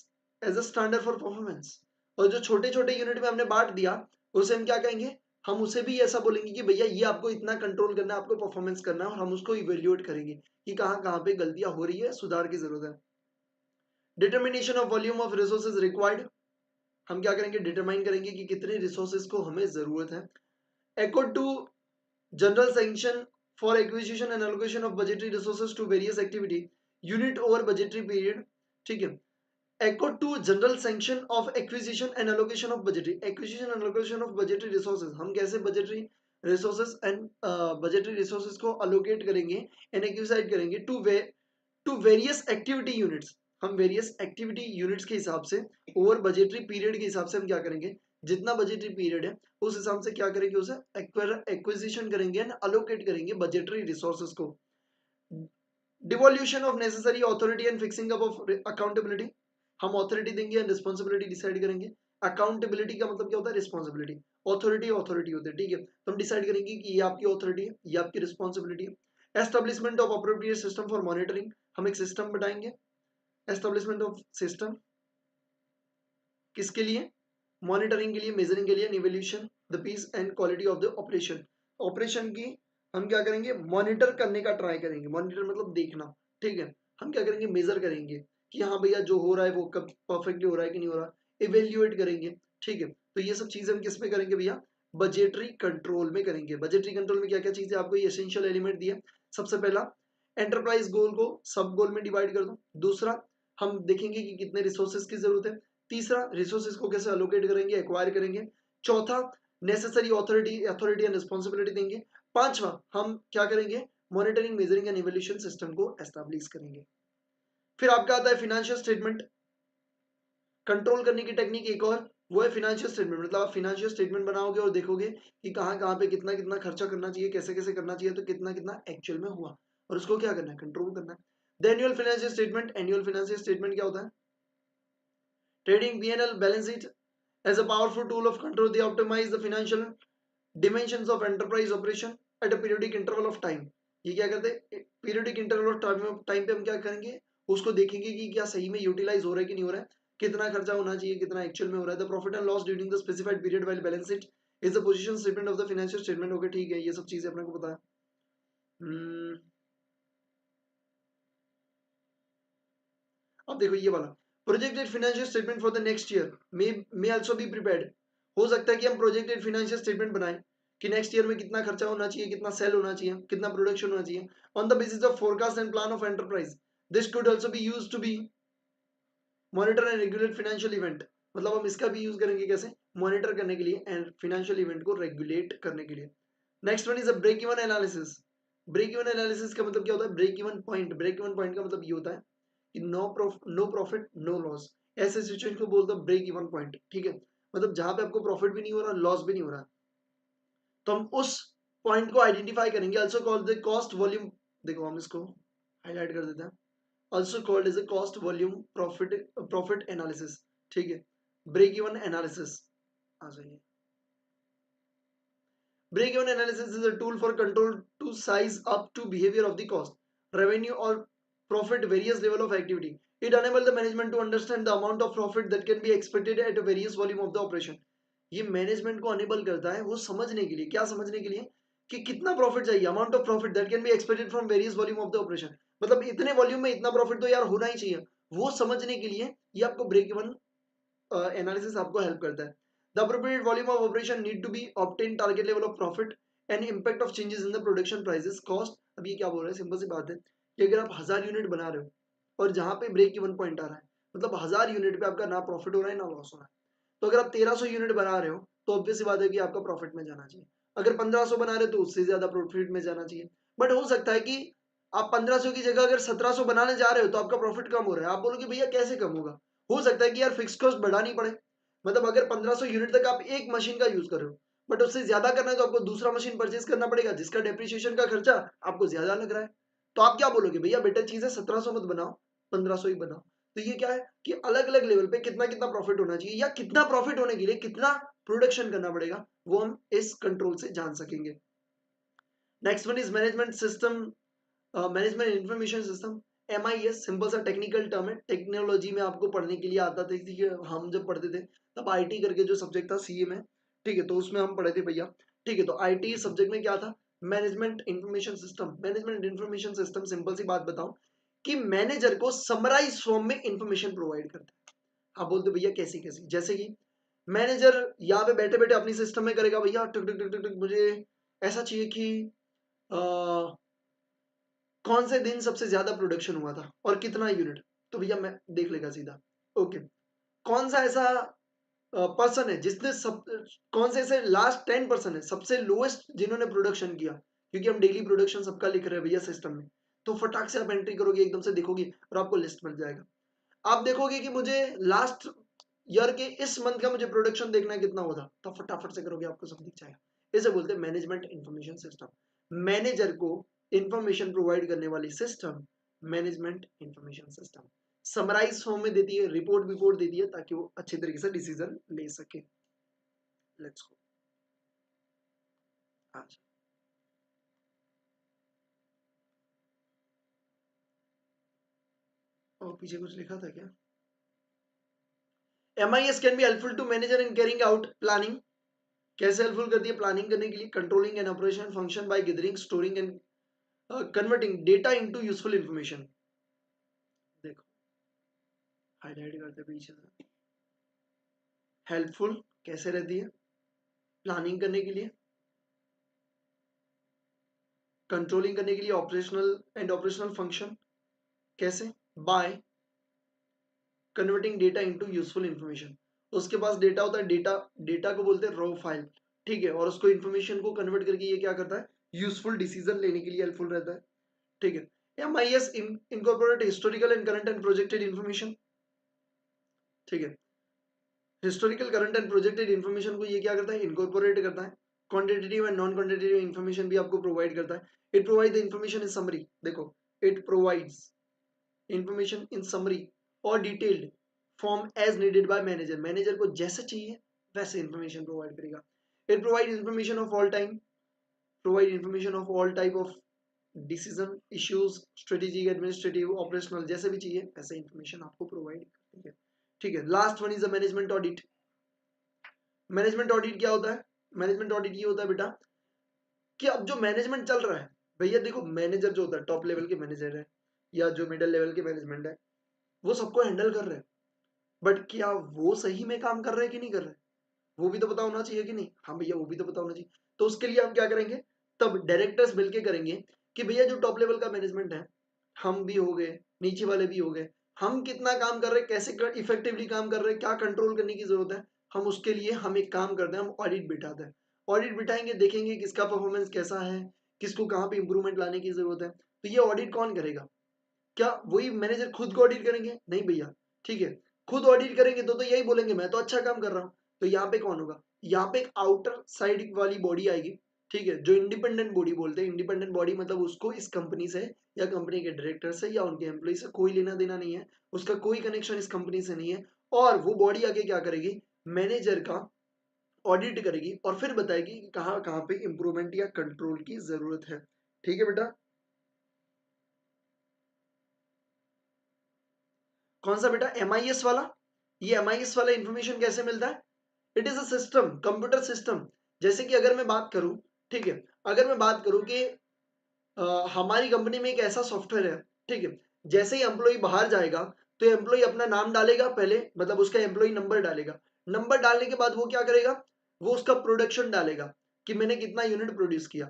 S1: as a standard for performance. और जो छोटे छोटे यूनिट में हमने बांट दिया उसे हम क्या कहेंगे, हम उसे भी ऐसा बोलेंगे कि भैया ये आपको इतना कंट्रोल करना है, आपको परफॉर्मेंस करना है, और हम उसको इवेल्युएट करेंगे कि कहाँ कहाँ पे गलतियां हो रही है, सुधार की जरूरत है। Determination of volume of resources required, हम क्या करेंगे, डिटरमाइन करेंगे कि कितने रिसोर्सेज को हमें जरूरत है। Accord to general sanction for acquisition and allocation of budgetary resources to various activity unit over budgetary period, ठीक है। Accord to general sanction of acquisition and allocation of budgetary acquisition and allocation of budgetary resources, हम कैसे budgetary resources and budgetary resources को allocate करेंगे and acquisite करेंगे to various activity units, हम various activity units के हिसाब से over budgetary period के हिसाब से हम क्या करेंगे, जितना budgetary period है उस हिसाब से क्या करेंगे, उसे acquisition करेंगे and allocate करेंगे budgetary resources को। devolution of necessary authority and fixing up of accountability, हम ऑथोरिटी देंगे एंड रिस्पॉन्सिबिलिटी डिसाइड करेंगे। अकाउंटेबिलिटी का मतलब क्या होता है, रिस्पॉन्सिबिलिटी, ऑथोरिटी ऑथोरिटी होती है, ठीक है। तो हम डिसाइड करेंगे कि ये आपकी ऑथोरिटी है, ये आपकी रिस्पॉन्सिबिलिटी है। Establishment of appropriate system for monitoring, हम एक सिस्टम बनाएंगे, एस्टेब्लिशमेंट ऑफ सिस्टम किसके लिए, मॉनिटरिंग के लिए, मेजरिंग के लिए, evaluation the piece and quality of the operation, operation की हम क्या करेंगे, मॉनिटर करने का ट्राई करेंगे, मॉनिटर मतलब देखना, ठीक है। हम क्या करेंगे, मेजर करेंगे कि हाँ भैया जो हो रहा है वो कब परफेक्टली हो रहा है कि नहीं हो रहा, इवेल्युएट करेंगे, ठीक है। तो ये सब चीजें हम किस में करेंगे भैया, बजटरी कंट्रोल में करेंगे। बजटरी कंट्रोल में क्या क्या चीजें आपको ये एसेंशियल एलिमेंट दिए, सबसे पहला एंटरप्राइज गोल को सब गोल में डिवाइड कर दो, दूसरा हम देखेंगे कि कितने रिसोर्सेज की जरूरत है, तीसरा रिसोर्सेज को कैसे अलोकेट करेंगे, एक्वायर करेंगे, चौथा नेसेसरी अथॉरिटी एंड रिस्पॉन्सिबिलिटी देंगे, पांचवा हम क्या करेंगे, monitoring measuring and evaluation system को एस्टैब्लिश करेंगे। फिर आपका आता है फिनेंशियल स्टेटमेंट, कंट्रोल करने की टेक्निक एक और, वो है फिनेंशियल स्टेटमेंट। मतलब आप फिनेंशियल स्टेटमेंट बनाओगे और देखोगे कि कहाँ कहाँ पे कितना कितना खर्चा करना चाहिए, कैसे कैसे करना चाहिए, तो कितना कितना एक्चुअल में हुआ, और उसको क्या करना है, कंट्रोल करना है। The annual financial statement, annual financial statement क्या होता है, trading P&L balance sheet as a powerful tool of control, they optimize the financial dimensions of enterprise operation at a periodic interval of time। ये क्या करते हैं, periodic interval of time पे हम क्या करेंगे, उसको देखेंगे कि क्या सही में यूटिलाइज हो रहा है कि नहीं हो रहा है, कितना खर्चा होना चाहिए, कितना एक्चुअल में हो रहा है। The profit and loss during the specified period while balance sheet is the position statement of the financial statement. Okay ठीक है, ये सब चीजें अपने को पता है। अब देखो ये वाला projected financial statement for the next year may also be prepared. हो सकता है कि हम प्रोजेक्टेड फाइनेंशियल स्टेटमेंट बनाएं कि नेक्स्ट ईयर में कितना खर्चा होना चाहिए, कितना सेल होना चाहिए, कितना प्रोडक्शन होना चाहिए, on the basis of forecast and plan of enterprise. This could also be used to be monitor and regulate financial event. मतलब हम इसका भी यूज करेंगे कैसे, मॉनिटर करने के लिए एंड फाइनेंशियल इवेंट को रेगुलेट करने के लिए। Next one is a break even analysis. Break even analysis का मतलब क्या होता है, break even point, break even point का मतलब ये होता है कि नो प्रॉफिट नो लॉस, ऐसे सिचुएशन को बोलते हैं ब्रेक इवन पॉइंट, ठीक है। मतलब जहां पे आपको प्रॉफिट भी नहीं हो रहा, लॉस भी नहीं हो रहा, तो हम उस पॉइंट को आइडेंटिफाई करेंगे, also called the cost volume. देखो हम इसको हाईलाइट कर देते हैं, also called as a cost volume profit analysis, ठीक है। ब्रेक इवन एनालिसिस आ जाइए। Break even analysis is a tool for control to size up to behaviour of the cost, revenue और profit various level of activity. It enable the management to understand the amount of profit that can be expected at a various volume of the operation. ये management को enable करता है वो समझने के लिए, क्या समझने के लिए कि कितना प्रॉफिट चाहिए, amount of profit that can be expected from various volume of the operation, मतलब इतने वॉल्यूम में इतना प्रॉफिट तो यार होना ही चाहिए, वो समझने के लिए ये आपको ब्रेक इवन एनालिसिस आपको हेल्प करता है। The appropriate volume of operation need to be obtain target level of profit and impact of changes in the production prices cost. अब ये क्या बोल रहे हैं, सिंपल सी बात है कि अगर आप 1000 यूनिट बना रहे हो और जहां पे ब्रेक इवन पॉइंट आ रहा है, मतलब 1000 यूनिट पे आपका ना प्रॉफिट हो रहा है ना लॉस हो रहा है, तो अगर आप 1300 यूनिट बना रहे हो तो ऑब्वियस सी बात है कि आपका प्रॉफिट में जाना चाहिए। अगर 1500 बना रहे हो तो उससे ज्यादा प्रॉफिट में जाना चाहिए। बट हो सकता है कि आप 1500 की जगह अगर 1700 बनाने जा रहे हो तो आपका प्रॉफिट कम हो रहा है। आप बोलोगे भैया कैसे कम होगा, हो सकता है कि यार फिक्स कॉस्ट बढ़ानी पड़े, मतलब अगर 1500 यूनिट तक आप एक मशीन का यूज कर रहे हो बट उससे ज्यादा करना है तो आपको दूसरा मशीन परचेज करना पड़ेगा जिसका डेप्रिसिएशन का खर्चा आपको ज्यादा लग रहा है। तो आप क्या बोलोगे, भैया बेटर चीज है 1700 मत बनाओ, 1500 ही बनाओ। तो ये क्या है कि अलग अलग लेवल पे कितना कितना प्रॉफिट होना चाहिए या कितना प्रॉफिट होने के लिए कितना प्रोडक्शन करना पड़ेगा वो हम इस कंट्रोल से जान सकेंगे। Next one is management system, management information system, MIS, simple सा टेक्निकल टर्म है, टेक्नोलॉजी में आपको पढ़ने के लिए आता था कि हम जब पढ़ते थे तब IT करके जो सब्जेक्ट था CA में, ठीक है, तो उसमें हम पढ़े थे भैया, ठीक है। तो IT सब्जेक्ट में क्या था, management information system. Management information system simple सी बात बताऊं कि मैनेजर को समराइज फॉर्म में इंफॉर्मेशन प्रोवाइड करता है। आप बोलते भैया कैसी कैसी, जैसे कि मैनेजर यहाँ पे बैठे बैठे अपनी सिस्टम में करेगा, भैया टुक टुक टुक टुक मुझे ऐसा चाहिए कि कौन से दिन सबसे ज्यादा प्रोडक्शन हुआ था और कितना यूनिट, तो भैया मैं देख लेगा सीधा। ओके, कौन सा ऐसा पर्सन है जिसने सब, कौन से ऐसे लास्ट 10% है सबसे लोएस्ट जिन्होंने प्रोडक्शन किया, क्योंकि हम डेली प्रोडक्शन सबका लिख रहे हैं भैया सिस्टम में, तो फटाक से आप एंट्री करोगे एकदम से देखोगे और आपको लिस्ट मिल जाएगा। आप देखोगे कि मुझे लास्ट ईयर के इस मंथ का मुझे प्रोडक्शन देखना है कितना हुआ था, तो फटाफट से करोगे आपको सब दिख जाएगा। इसे बोलते हैं मैनेजमेंट इंफॉर्मेशन सिस्टम। मैनेजर को इंफॉर्मेशन प्रोवाइड करने वाली system management information system summarize form में देती है, रिपोर्ट विपोर्ट देती है ताकि वो अच्छे तरीके से डिसीजन ले सके। Let's go. अच्छा, और पीछे कुछ लिखा था क्या? MIS can be helpful to manager in carrying out planning. कैसे हेल्पफुल करती है प्लानिंग करने के लिए? Controlling and operation function by gathering, storing and converting data into useful information. देखो हाईलाइट करते पीछे से, हेल्पफुल कैसे रहती है प्लानिंग करने के लिए, कंट्रोलिंग करने के लिए, ऑपरेशनल एंड ऑपरेशनल फंक्शन कैसे, by converting data into useful information. उसके पास डेटा होता है, डेटा डेटा को बोलते हैं रॉ फाइल, ठीक है, और उसको इंफॉर्मेशन को कन्वर्ट करके ये क्या करता है, यूजफुल डिसीजन लेने के लिए हेल्पफुल रहता है, ठीक है। MIS incorporate historical and current and projected information, ठीक है। Historical current and projected information को ये क्या करता है, इनकॉर्पोरेट करता है। Quantitative and non quantitative information भी आपको प्रोवाइड करता है। It provide the information in summary, देखो it provides information in summary और detailed form as needed by manager. Manager को जैसे चाहिए वैसे इंफॉर्मेशन प्रोवाइड करेगा। It provide information of all time, provide information of all type of decision issues, strategic, administrative, operational, जैसे भी चाहिए वैसे इंफॉर्मेशन आपको प्रोवाइड करती है, ठीक है। Last one is the management audit. Management audit क्या होता है? मैनेजमेंट ऑडिट ये होता है बेटा कि अब जो मैनेजमेंट चल रहा है, भैया देखो मैनेजर जो होता है टॉप लेवल के मैनेजर है या जो मिडिल लेवल के मैनेजमेंट है वो सबको हैंडल कर रहे हैं, बट क्या वो सही में काम कर रहे हैं कि नहीं कर रहे, वो भी तो पता होना चाहिए कि नहीं? हाँ भैया वो भी तो पता होना चाहिए। तो उसके लिए हम क्या करेंगे, तब डायरेक्टर्स मिलके करेंगे कि भैया जो टॉप लेवल का मैनेजमेंट है, हम भी हो गए, नीचे वाले भी हो गए, हम कितना काम कर रहे हैं, कैसे इफेक्टिवली काम कर रहे हैं, क्या कंट्रोल करने की जरूरत है, हम उसके लिए हम एक काम करते हैं, हम ऑडिट बिठाते हैं। ऑडिट बिठाएंगे, देखेंगे किसका परफॉर्मेंस कैसा है, किसको कहाँ पे इंप्रूवमेंट लाने की जरूरत है। तो ये ऑडिट कौन करेगा? क्या वही मैनेजर खुद को ऑडिट करेंगे? नहीं भैया, ठीक है, खुद ऑडिट करेंगे तो यही बोलेंगे मैं तो अच्छा काम कर रहा हूँ। तो यहाँ पे कौन होगा, यहाँ पे एक आउटर साइड वाली बॉडी आएगी, ठीक है, जो इंडिपेंडेंट बॉडी बोलते हैं। इंडिपेंडेंट बॉडी मतलब उसको इस कंपनी से या कंपनी के डायरेक्टर से या उनके एम्प्लॉय से कोई लेना देना नहीं है, उसका कोई कनेक्शन इस कंपनी से नहीं है। और वो बॉडी आके क्या करेगी, मैनेजर का ऑडिट करेगी और फिर बताएगी कि कहाँ कहाँ पे इंप्रूवमेंट या कंट्रोल की जरूरत है, ठीक है बेटा। कौन सा बेटा? MIS वाला। ये MIS वाला इंफॉर्मेशन कैसे मिलता है? It is a system, computer system. जैसे कि अगर मैं बात करूं ठीक है। अगर मैं बात करूं कि हमारी कंपनी में एक ऐसा सॉफ्टवेयर है, ठीक है, जैसे ही एम्प्लॉय बाहर जाएगा तो एम्प्लॉय अपना नाम डालेगा पहले, मतलब उसका एम्प्लॉय नंबर डालेगा। नंबर डालने के बाद वो क्या करेगा, वो उसका प्रोडक्शन डालेगा कि मैंने कितना यूनिट प्रोड्यूस किया।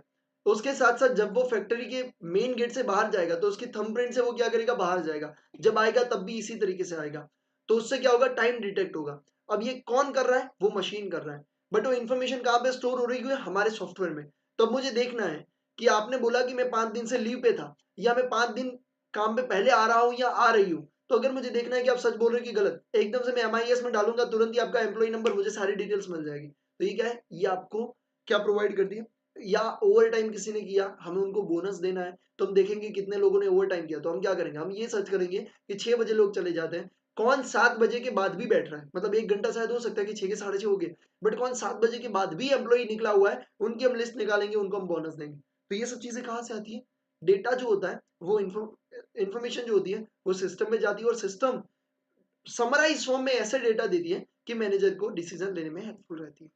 S1: तो उसके साथ साथ जब वो फैक्ट्री के मेन गेट से बाहर जाएगा तो उसकी थंबप्रिंट से वो क्या करेगा, बाहर जाएगा। जब आएगा तब भी इसी तरीके से आएगा। तो उससे क्या होगा, टाइम डिटेक्ट होगा। अब ये कौन कर रहा है, वो मशीन कर रहा है, बट वो इन्फॉर्मेशन कहाँ पे स्टोर हो रही है, हमारे सॉफ्टवेयर में। तो अब मुझे देखना है कि आपने बोला कि मैं 5 दिन से लीव पे था, या मैं 5 दिन काम पे पहले आ रहा हूँ या आ रही हूँ। तो अगर मुझे देखना है कि आप सच बोल रहे हो कि गलत, एकदम से मैं MIS में डालूंगा, तुरंत ही आपका एम्प्लॉय नंबर, मुझे सारी डिटेल्स मिल जाएगी। तो ये क्या है, ये आपको क्या प्रोवाइड कर दिया। या ओवर टाइम किसी ने किया, हमें उनको बोनस देना है, तो हम देखेंगे कितने लोगों ने ओवर टाइम किया। तो हम क्या करेंगे, हम ये सर्च करेंगे कि 6 बजे लोग चले जाते हैं, कौन 7 बजे के बाद भी बैठ रहा है। मतलब 1 घंटा शायद हो सकता है कि 6 के 6:30 हो गए, बट कौन 7 बजे के बाद भी एम्प्लॉय निकला हुआ है, उनकी हम लिस्ट निकालेंगे, उनको हम बोनस देंगे। तो ये सब चीजें कहाँ से आती है, डेटा जो होता है वो इंफॉर्मेशन जो होती है वो सिस्टम में जाती है, और सिस्टम समराइज फॉर्म में ऐसे डेटा देती है कि मैनेजर को डिसीजन लेने में हेल्पफुल रहती है।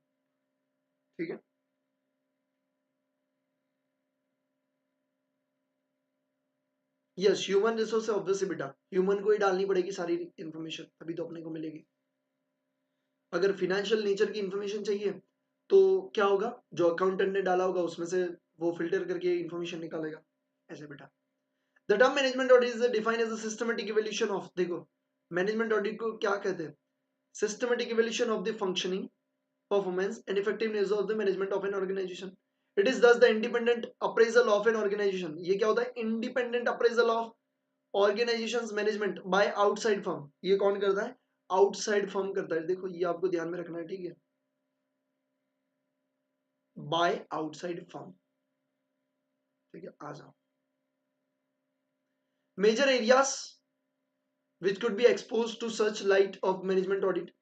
S1: ठीक है। यस, ह्यूमन रिसोर्स है ऑब्वियसली बेटा, ह्यूमन को ही डालनी पड़ेगी सारी इंफॉर्मेशन, तभी तो अपने को मिलेगी। अगर फिनेंशियल नेचर की इंफॉर्मेशन चाहिए तो क्या होगा, जो अकाउंटेंट ने डाला होगा उसमें से वो फिल्टर करके इंफॉर्मेशन निकालेगा, ऐसे बेटा। The term management audit is defined as a systematic evaluation of, देखो मैनेजमेंट ऑडिट को क्या कहते हैं, systematic evaluation of the functioning, performance and effectiveness of the management of an organization. It is thus the independent appraisal of an organization. ये क्या होता है, independent appraisal of organizations management by outside firm। ये कौन करता है, outside firm करता है। देखो ये आपको ध्यान में रखना है, ठीक है, बाय आउटसाइड फर्म। ठीक है, आ जाओ। Major areas which could be expose to such light of management audit,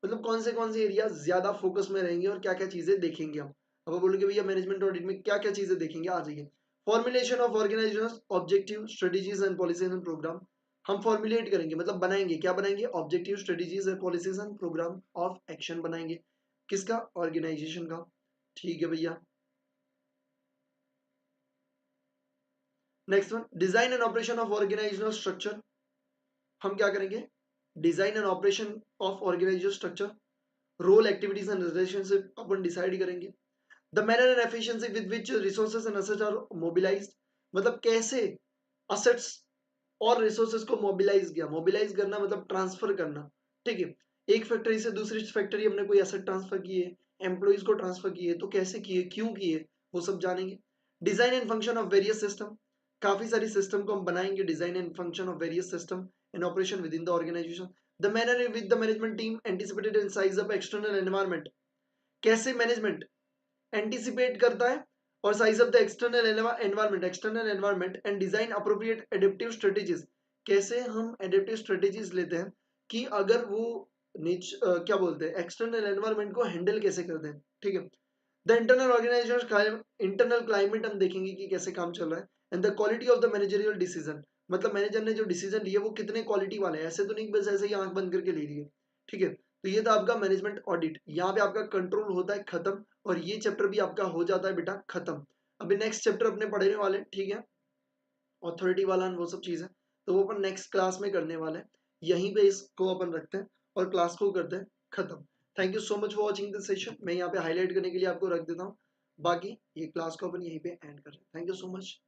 S1: मतलब कौन से एरिया ज्यादा फोकस में रहेंगे और क्या क्या चीजें देखेंगे हम। अब बोलोगे भैया मैनेजमेंट ऑडिट में क्या क्या चीजें देखेंगे, आ जाइए। Formulation of organization objective strategies and policies and program, हम फॉर्मुलेट करेंगे, मतलब बनाएंगे, क्या बनाएंगे, objective strategies and policies and program of action बनाएंगे, किसका, ऑर्गेनाइजेशन का। ठीक है भैया। Next one, design and operation of organizational structure, हम क्या करेंगे, design and operation of organizational structure, role activities and relationship अपन डिसाइड करेंगे। The manner and efficiency with which resources and assets are mobilised, मतलब कैसे असेट्स और resources को mobilise किया, मोबिलाइज करना मतलब ट्रांसफर करना। ठीक है, एक फैक्ट्री से दूसरी फैक्ट्री हमने कोई एसेट ट्रांसफर किए, एम्प्लॉइज को ट्रांसफर किए, तो कैसे किए, क्यों किए, वो सब जानेंगे। Design and function of various system, काफी सारी सिस्टम को हम बनाएंगे, design and function of various system in operation with in the organization. The manner with the management team anticipated and size up external environment, कैसे management anticipate करता है और size of the external environment and design appropriate adaptive strategies, कैसे हम adaptive strategies लेते हैं कि अगर वो क्या बोलते हैं, एक्सटर्नल एनवायरनमेंट को हैंडल कैसे करते हैं। ठीक है, the internal organization internal climate हम देखेंगे कि कैसे काम चल रहा है। And the quality of the managerial decision, मतलब मैनेजर ने जो डिसीजन लिए वो कितने क्वालिटी वाले हैं, ऐसे तो नहीं बस ऐसे ही आंख बंद करके ले लिए। ठीक है, तो ये था आपका मैनेजमेंट ऑडिट, यहाँ पे आपका कंट्रोल होता है खत्म, और ये चैप्टर भी आपका हो जाता है बेटा खत्म। अभी नेक्स्ट चैप्टर अपने पढ़ने वाले, ठीक है, अथॉरिटी वाला वो सब चीज़ है, तो वो अपन नेक्स्ट क्लास में करने वाले हैं। यहीं पे इसको अपन रखते हैं और क्लास को करते हैं खत्म। Thank you so much for watching this session, मैं यहाँ पे हाईलाइट करने के लिए आपको रख देता हूँ, बाकी ये क्लास को अपन यहीं पे एंड कर रहे हैं। Thank you so much.